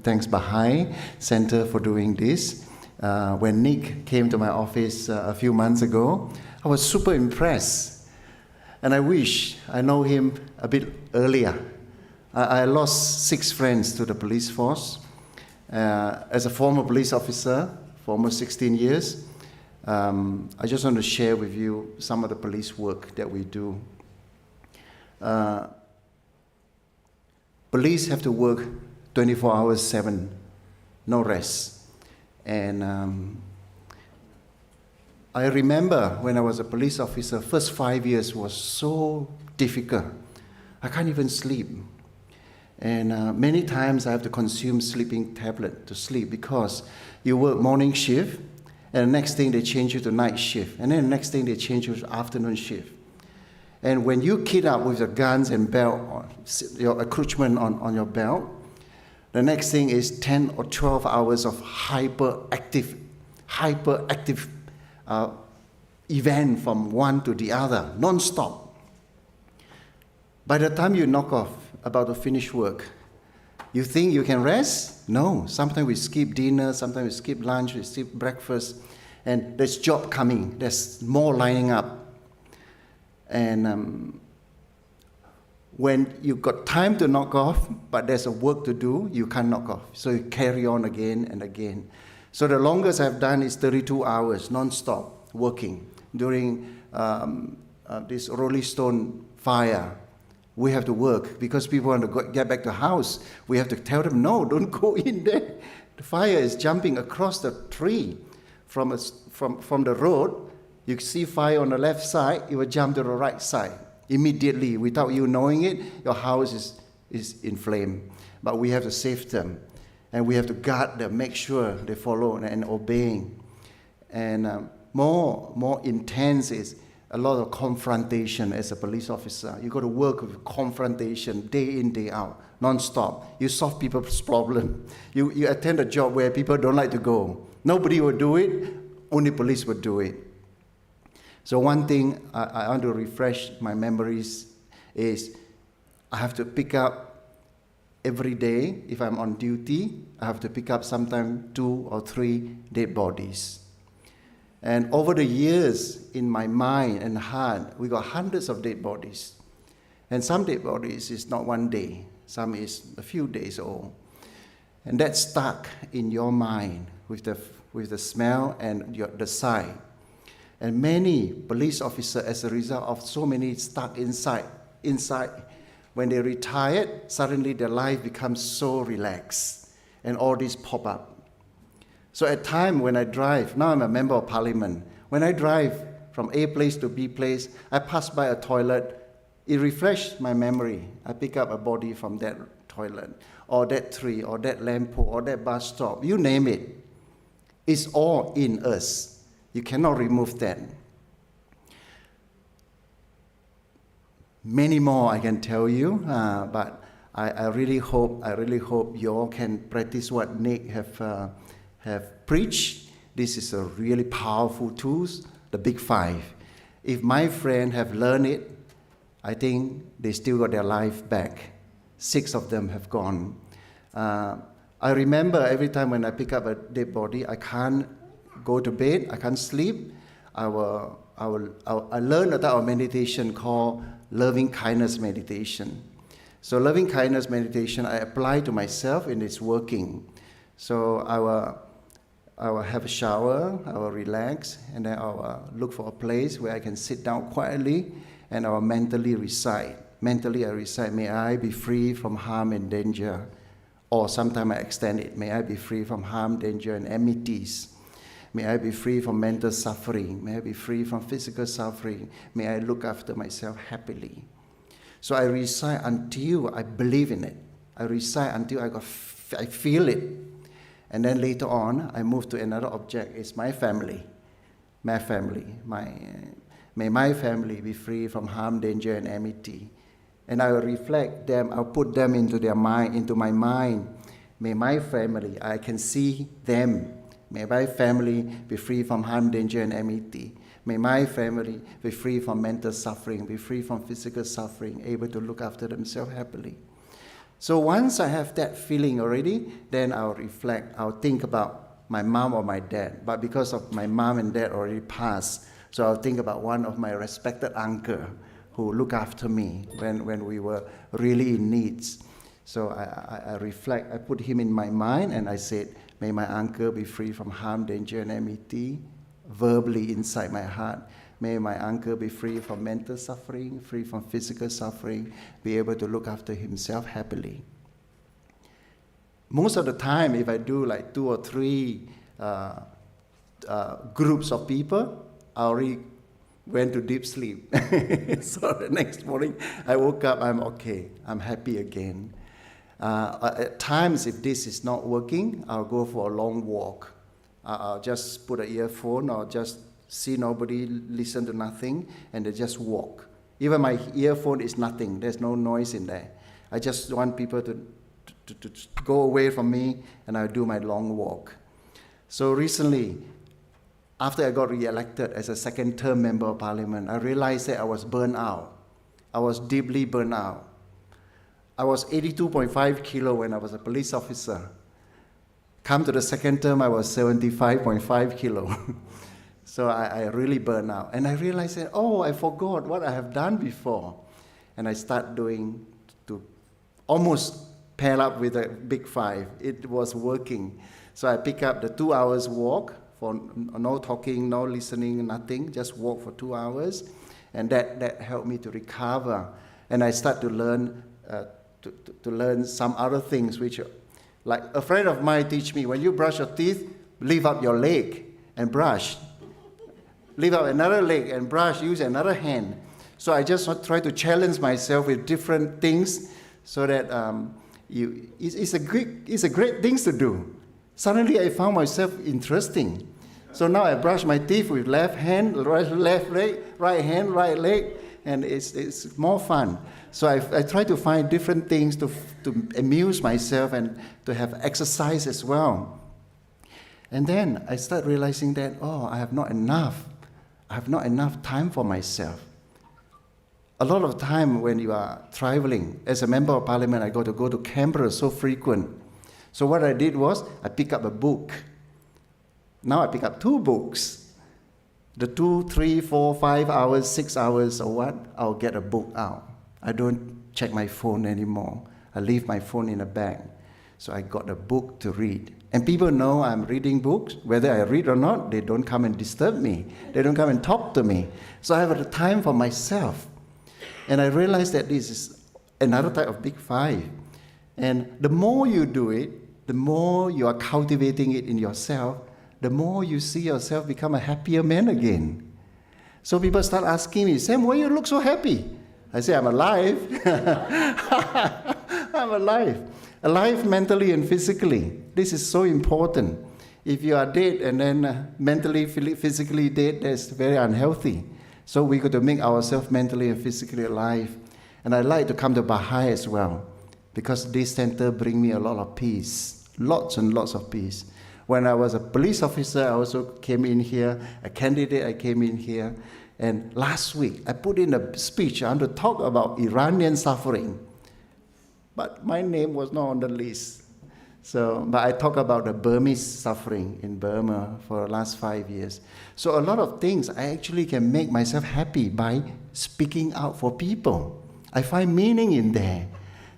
thanks Baha'i Center for doing this. When Nick came to my office a few months ago, I was super impressed. And I wish I know him a bit earlier. I lost 6 friends to the police force. As a former police officer for almost 16 years, I just want to share with you some of the police work that we do. Police have to work 24 hours, 7, no rest. And I remember when I was a police officer, first 5 years was so difficult. I can't even sleep. And many times I have to consume sleeping tablet to sleep because you work morning shift, and the next thing they change you to night shift, and then the next thing they change you to afternoon shift. And when you kit up with your guns and belt, your accoutrement on your belt, the next thing is 10 or 12 hours of hyperactive event from one to the other, non-stop. By the time you knock off, about to finish work, you think you can rest? No. Sometimes we skip dinner, sometimes we skip lunch, we skip breakfast, and there's job coming, there's more lining up. And when you've got time to knock off, but there's a work to do, you can't knock off. So you carry on again and again. So the longest I've done is 32 hours, non-stop, working. During this Rolling Stone fire, we have to work because people want to get back to the house. We have to tell them, no, don't go in there. The fire is jumping across the tree from the road. You see fire on the left side, it will jump to the right side. Immediately, without you knowing it, your house is in flame. But we have to save them. And we have to guard them, make sure they follow and obeying. And more intense is a lot of confrontation as a police officer. You got to work with confrontation day in, day out, non-stop. You solve people's problem. You attend a job where people don't like to go. Nobody will do it, only police will do it. So one thing I want to refresh my memories is I have to pick up every day. If I'm on duty, I have to pick up sometimes 2 or 3 dead bodies. And over the years, in my mind and heart, we got hundreds of dead bodies. And some dead bodies is not one day, some is a few days old. And that's stuck in your mind with the smell and the sight. And many police officers, as a result of so many stuck inside, when they retired, suddenly their life becomes so relaxed, and all this pop up. So at time when I drive, now I'm a member of parliament, when I drive from A place to B place, I pass by a toilet, it refreshes my memory. I pick up a body from that toilet, or that tree, or that lamppost, or that bus stop, you name it. It's all in us. You cannot remove that. Many more I can tell you, but I really hope you all can practice what Nick have preached. This is a really powerful tool, the Big Five. If my friend have learned it, I think they still got their life back. 6 of them have gone. I remember every time when I pick up a dead body, I can't go to bed, I can't sleep. I learned a type of meditation called loving kindness meditation. So loving kindness meditation, I apply to myself and it's working. So I will have a shower, I will relax, and then I will look for a place where I can sit down quietly, and I will mentally recite. Mentally I recite, may I be free from harm and danger. Or sometimes I extend it, may I be free from harm, danger, and enmities. May I be free from mental suffering. May I be free from physical suffering. May I look after myself happily. So I recite until I believe in it. I recite until I feel it. And then later on, I move to another object. It's my family. My family. May my family be free from harm, danger, and enmity. And I will reflect them. I'll put them into my mind. May my family, I can see them. May my family be free from harm, danger, and enmity. May my family be free from mental suffering, be free from physical suffering, able to look after themselves happily. So once I have that feeling already, then I'll reflect, I'll think about my mom or my dad. But because of my mom and dad already passed, so I'll think about one of my respected uncle who looked after me when we were really in needs. So I reflect, I put him in my mind, and I said, may my uncle be free from harm, danger, and enmity, verbally inside my heart. May my uncle be free from mental suffering, free from physical suffering, be able to look after himself happily. Most of the time, if I do like 2 or 3 groups of people, I already went to deep sleep. So the next morning, I woke up, I'm okay, I'm happy again. At times, if this is not working, I'll go for a long walk. I'll just put an earphone or just see nobody, listen to nothing, and then just walk. Even my earphone is nothing. There's no noise in there. I just want people to go away from me, and I'll do my long walk. So recently, after I got re-elected as a second-term member of parliament, I realized that I was burnt out. I was deeply burnt out. I was 82.5 kilo when I was a police officer. Come to the second term, I was 75.5 kilo. So I really burned out. And I realized that, I forgot what I have done before. And I start doing to almost pair up with a big 5. It was working. So I pick up the 2 hours walk for no talking, no listening, nothing, just walk for 2 hours. And that helped me to recover. And I start to learn to learn some other things, which, like a friend of mine teach me, when you brush your teeth, lift up your leg and brush. Lift up another leg and brush, use another hand. So I just try to challenge myself with different things so that it's a great thing to do. Suddenly I found myself interesting. So now I brush my teeth with left hand, left leg, right hand, right leg, and it's more fun. So I try to find different things to amuse myself and to have exercise as well. And then I start realizing that, I have not enough. I have not enough time for myself. A lot of time when you are traveling, as a member of parliament, I go to Canberra so frequent. So what I did was, I pick up a book. Now I pick up 2 books. The 2, 3, 4, 5 hours, 6 hours or what, I'll get a book out. I don't check my phone anymore. I leave my phone in a bag. So I got a book to read. And people know I'm reading books. Whether I read or not, they don't come and disturb me. They don't come and talk to me. So I have the time for myself. And I realized that this is another type of big 5. And the more you do it, the more you are cultivating it in yourself, the more you see yourself become a happier man again. So people start asking me, Sam, why you look so happy? I say, I'm alive. I'm alive. Alive mentally and physically. This is so important. If you are dead and then mentally, physically dead, that's very unhealthy. So we got to make ourselves mentally and physically alive. And I like to come to Baha'i as well, because this center brings me a lot of peace, lots and lots of peace. When I was a police officer, I also came in here. A candidate, I came in here. And last week, I put in a speech. I want to talk about Iranian suffering. But my name was not on the list. So, but I talk about the Burmese suffering in Burma for the last 5 years. So a lot of things I actually can make myself happy by speaking out for people. I find meaning in there.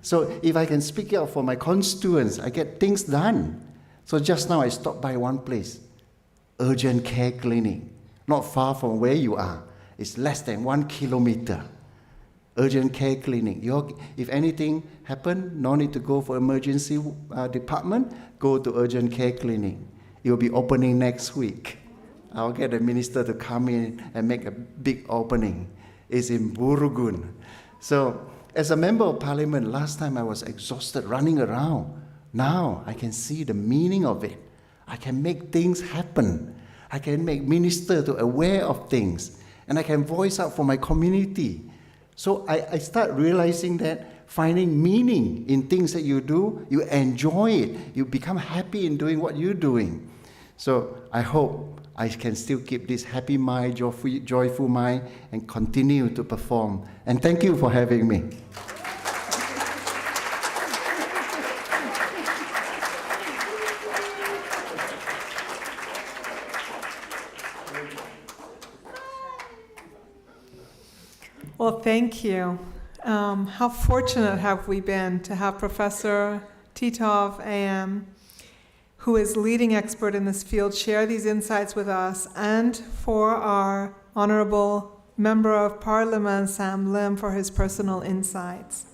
So if I can speak out for my constituents, I get things done. So just now I stopped by one place, urgent care clinic, not far from where you are. It's less than 1 kilometer. Urgent care clinic. If anything happen, no need to go for emergency department, go to urgent care clinic. It will be opening next week. I'll get the minister to come in and make a big opening. It's in Burugun. So as a member of parliament, last time I was exhausted running around. Now I can see the meaning of it. I can make things happen. I can make minister to aware of things. And I can voice out for my community. So I start realizing that finding meaning in things that you do, you enjoy it. You become happy in doing what you're doing. So I hope I can still keep this happy mind, joyful mind, and continue to perform. And thank you for having me. Well, thank you. How fortunate have we been to have Professor Titov, AM, who is leading expert in this field, share these insights with us, and for our Honorable Member of Parliament, Sam Lim, for his personal insights.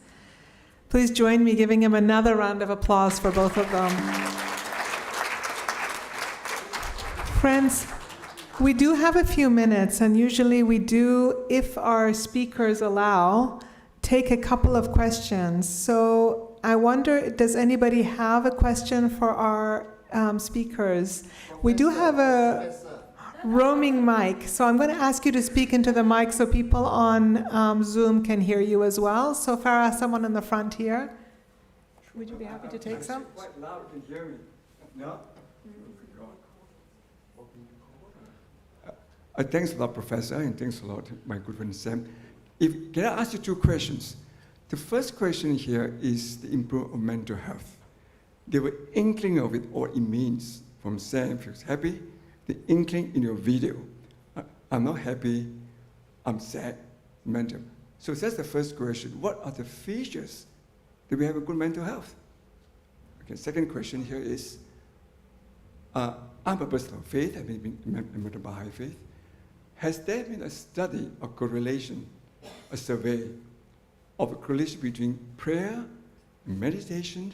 Please join me giving him another round of applause for both of them. Friends, we do have a few minutes, and usually we do, if our speakers allow, take a couple of questions. So I wonder, does anybody have a question for our speakers? We do have a roaming mic, so I'm going to ask you to speak into the mic so people on Zoom can hear you as well. So Farah, someone in the front here. Would you be happy to take some? Quite loud, can you hear me? No? Thanks a lot, Professor, and thanks a lot, my good friend Sam. Can I ask you two questions? The first question here is the improvement of mental health. There were inkling of it, what it means from Sam, feels happy, the inkling in your video. I'm not happy, I'm sad, mental. So that's the first question. What are the features that we have a good mental health? Okay, second question here is, I'm a person of faith, I've been a member of Baha'i faith. Has there been a study or correlation, a survey of a correlation between prayer, meditation,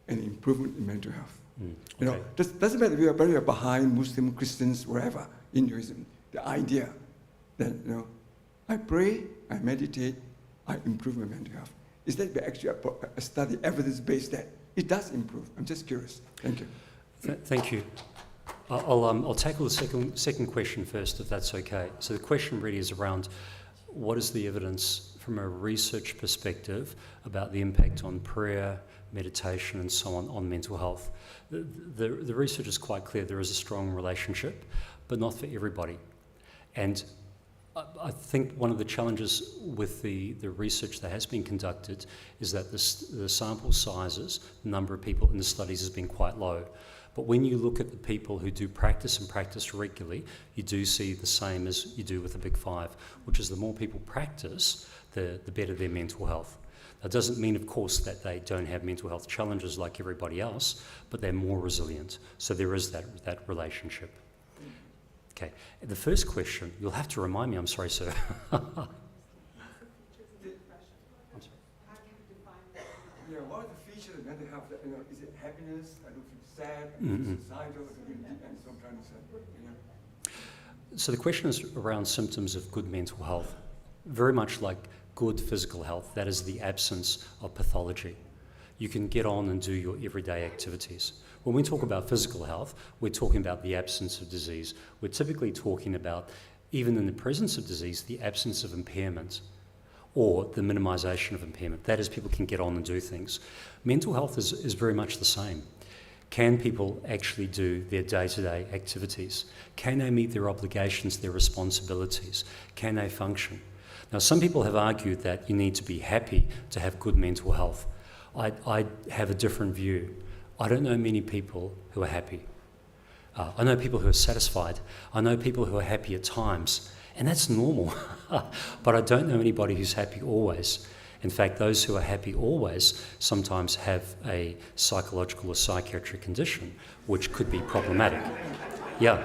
and improvement in mental health? Okay. You know, doesn't matter if you are very Baha'i, Muslim, Christians, wherever, Hinduism, the idea that, you know, I pray, I meditate, I improve my mental health. Is that actually a study, evidence-based that it does improve? I'm just curious. Thank you. Thank you. I'll tackle the second question first, if that's okay. So the question really is around what is the evidence from a research perspective about the impact on prayer, meditation, and so on mental health. The research is quite clear. There is a strong relationship, but not for everybody. And I think one of the challenges with the research that has been conducted is that the sample sizes, the number of people in the studies has been quite low. But when you look at the people who do practice and practice regularly, you do see the same as you do with the Big Five, which is the more people practice, the better their mental health. That doesn't mean, of course, that they don't have mental health challenges like everybody else, but they're more resilient. So there is that relationship. Okay, the first question, you'll have to remind me, I'm sorry, sir. Yeah, what are the features of mental health? You know, is it happiness? I don't feel sad. Suicidal, and so I'm trying to say. You know. So the question is around symptoms of good mental health. Very much like good physical health, that is the absence of pathology. You can get on and do your everyday activities. When we talk about physical health, we're talking about the absence of disease. We're typically talking about, even in the presence of disease, the absence of impairment or the minimisation of impairment. That is, people can get on and do things. Mental health is very much the same. Can people actually do their day-to-day activities? Can they meet their obligations, their responsibilities? Can they function? Now, some people have argued that you need to be happy to have good mental health. I have a different view. I don't know many people who are happy. I know people who are satisfied. I know people who are happy at times, and that's normal. But I don't know anybody who's happy always. In fact, those who are happy always sometimes have a psychological or psychiatric condition, which could be problematic. Yeah.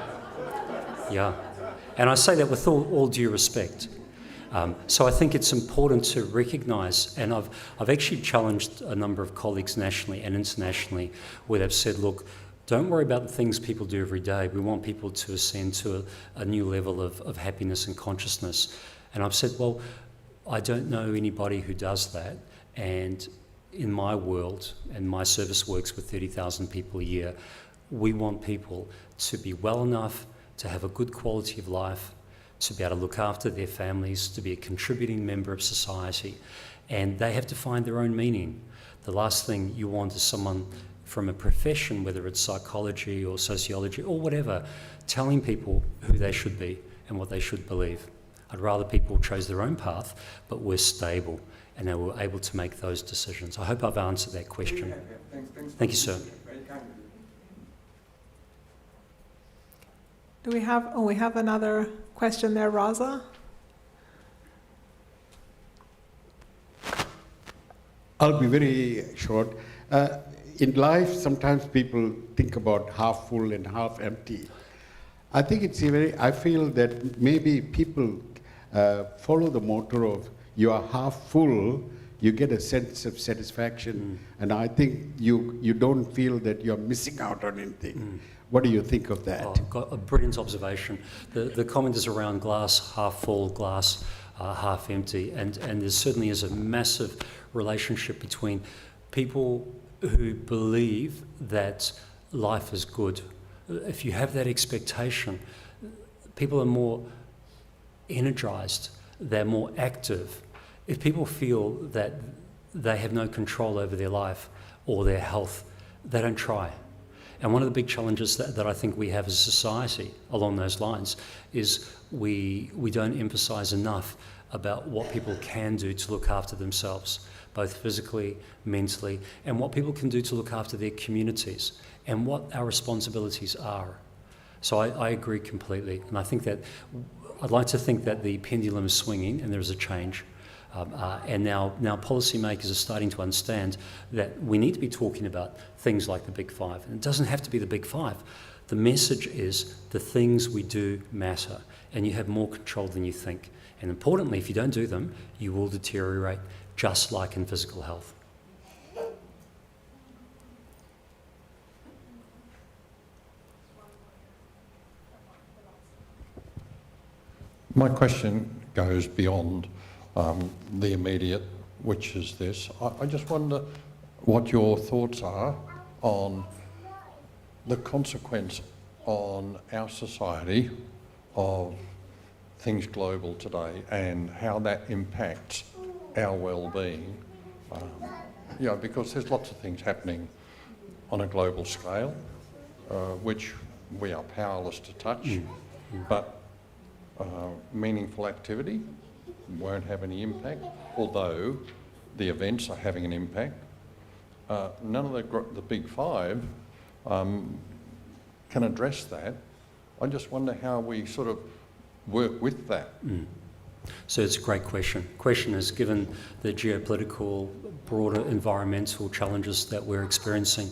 And I say that with all due respect. So I think it's important to recognise, and I've actually challenged a number of colleagues nationally and internationally where they've said, look, don't worry about the things people do every day. We want people to ascend to a new level of happiness and consciousness. And I've said, well, I don't know anybody who does that. And in my world, and my service works with 30,000 people a year, we want people to be well enough to have a good quality of life, to be able to look after their families, to be a contributing member of society. And they have to find their own meaning. The last thing you want is someone from a profession, whether it's psychology or sociology or whatever, telling people who they should be and what they should believe. I'd rather people chose their own path, but were stable and they were able to make those decisions. I hope I've answered that question. Thank you, sir. Do we have another question there, Raza? I'll be very short. In life, sometimes people think about half full and half empty. I think I feel that maybe people follow the motto of you are half full, you get a sense of satisfaction, and I think you don't feel that you're missing out on anything. What do you think of that? Oh, got a brilliant observation. The comment is around glass half full, glass half empty, and there certainly is a massive relationship between people who believe that life is good. If you have that expectation, people are more energized, they're more active. If people feel that they have no control over their life or their health, they don't try. And one of the big challenges that I think we have as a society along those lines is we don't emphasise enough about what people can do to look after themselves, both physically, mentally, and what people can do to look after their communities and what our responsibilities are. So I agree completely, and I think that I'd like to think that the pendulum is swinging and there's a change. And now policymakers are starting to understand that we need to be talking about things like the Big Five. And it doesn't have to be the Big Five. The message is the things we do matter, and you have more control than you think. And importantly, if you don't do them, you will deteriorate, just like in physical health. My question goes beyond the immediate, which is this. I just wonder what your thoughts are on the consequence on our society of things global today and how that impacts our well-being. Because there's lots of things happening on a global scale, which we are powerless to touch, but meaningful activity won't have any impact, although the events are having an impact. None of the Big Five can address that. I just wonder how we sort of work with that. So it's a great question. Question is, given the geopolitical, broader environmental challenges that we're experiencing,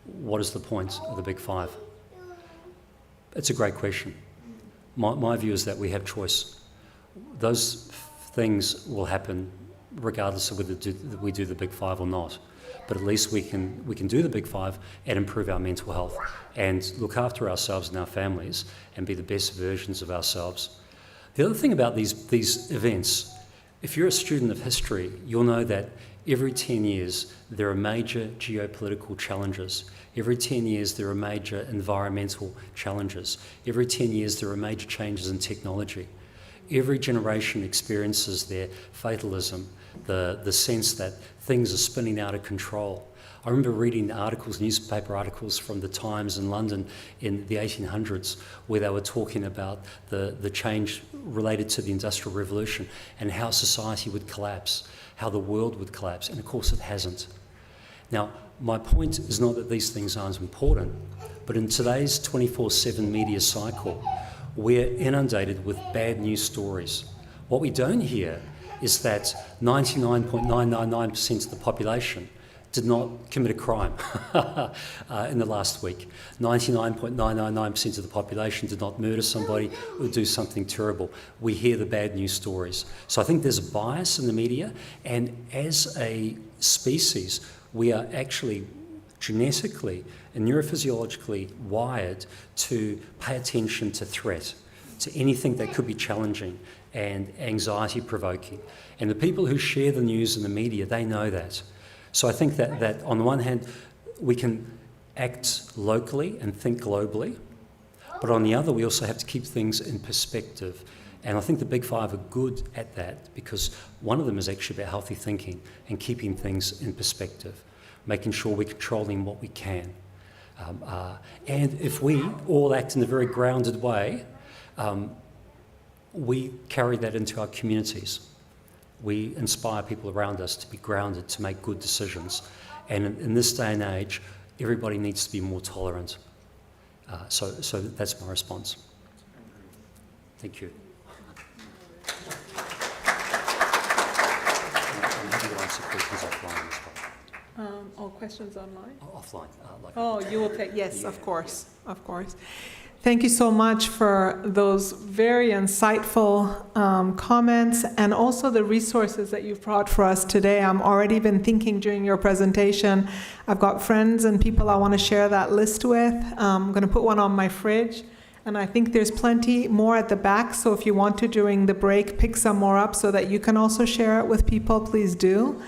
what is the point of the Big Five? It's a great question. My view is that we have choice. Those things will happen regardless of whether we do the Big Five or not. But at least we can do the Big Five and improve our mental health and look after ourselves and our families and be the best versions of ourselves. The other thing about these events, if you're a student of history, you'll know that every 10 years there are major geopolitical challenges. Every 10 years there are major environmental challenges. Every 10 years there are major changes in technology. Every generation experiences their fatalism, the sense that things are spinning out of control. I remember reading newspaper articles from the Times in London in the 1800s where they were talking about the change related to the Industrial Revolution and how society would collapse, how the world would collapse, and of course it hasn't. Now, My point is not that these things aren't important, but in today's 24/7 media cycle, we're inundated with bad news stories. What we don't hear is that 99.999% of the population did not commit a crime in the last week. 99.999% of the population did not murder somebody or do something terrible. We hear the bad news stories. So I think there's a bias in the media, and as a species, we are actually genetically and neurophysiologically wired to pay attention to threat, to anything that could be challenging and anxiety-provoking. And the people who share the news in the media, they know that. So I think that on the one hand, we can act locally and think globally, but on the other, we also have to keep things in perspective. And I think the Big Five are good at that, because one of them is actually about healthy thinking and keeping things in perspective, making sure we're controlling what we can. And if we all act in a very grounded way, we carry that into our communities. We inspire people around us to be grounded, to make good decisions. And in this day and age, everybody needs to be more tolerant. So that's my response. Thank you. Questions online? Offline. You will take, yes, of course. Thank you so much for those very insightful comments, and also the resources that you've brought for us today. I'm already been thinking during your presentation, I've got friends and people I want to share that list with. I'm going to put one on my fridge, and I think there's plenty more at the back, so if you want to during the break pick some more up so that you can also share it with people, please do.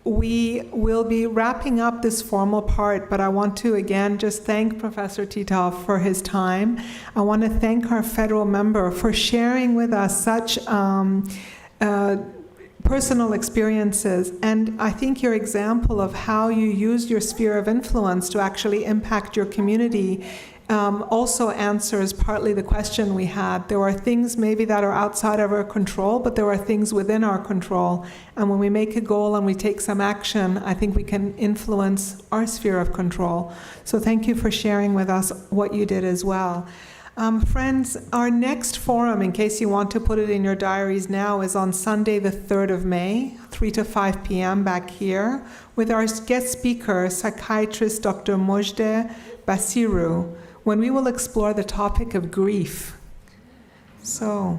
We will be wrapping up this formal part, but I want to again just thank Professor Titov for his time. I want to thank our federal member for sharing with us such personal experiences, and I think your example of how you used your sphere of influence to actually impact your community also answers partly the question we had. There are things maybe that are outside of our control, but there are things within our control. And when we make a goal and we take some action, I think we can influence our sphere of control. So thank you for sharing with us what you did as well. Friends, our next forum, in case you want to put it in your diaries now, is on Sunday the 3rd of May, 3 to 5 p.m. back here, with our guest speaker, psychiatrist Dr. Mojde Basiru, when we will explore the topic of grief. So,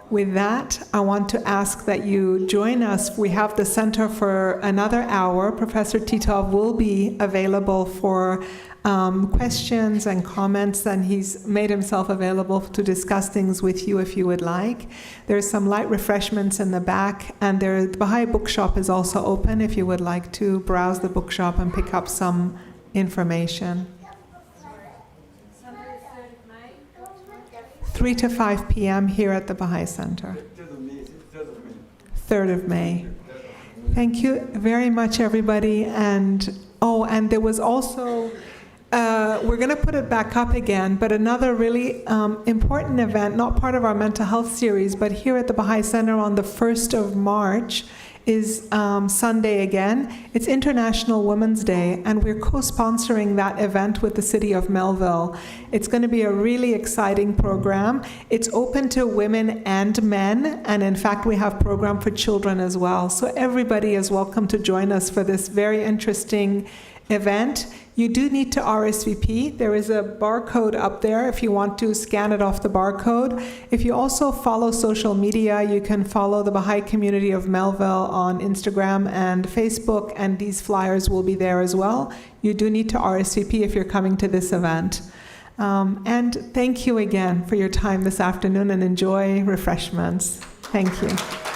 with that, I want to ask that you join us. We have the center for another hour. Professor Titov will be available for questions and comments, and he's made himself available to discuss things with you if you would like. There's some light refreshments in the back, and the Baha'i Bookshop is also open if you would like to browse the bookshop and pick up some information. 3 to 5 p.m. here at the Baha'i Center. 3rd of May. Thank you very much, everybody. And there was also, we're going to put it back up again, but another really important event, not part of our mental health series, but here at the Baha'i Center on the 1st of March, is Sunday again. It's International Women's Day, and we're co-sponsoring that event with the city of Melville. It's going to be a really exciting program. It's open to women and men, and in fact, we have a program for children as well. So everybody is welcome to join us for this very interesting event. You do need to RSVP. There is a barcode up there if you want to scan it off the barcode. If you also follow social media, you can follow the Baha'i community of Melville on Instagram and Facebook, and these flyers will be there as well. You do need to RSVP if you're coming to this event. And thank you again for your time this afternoon, and enjoy refreshments. Thank you.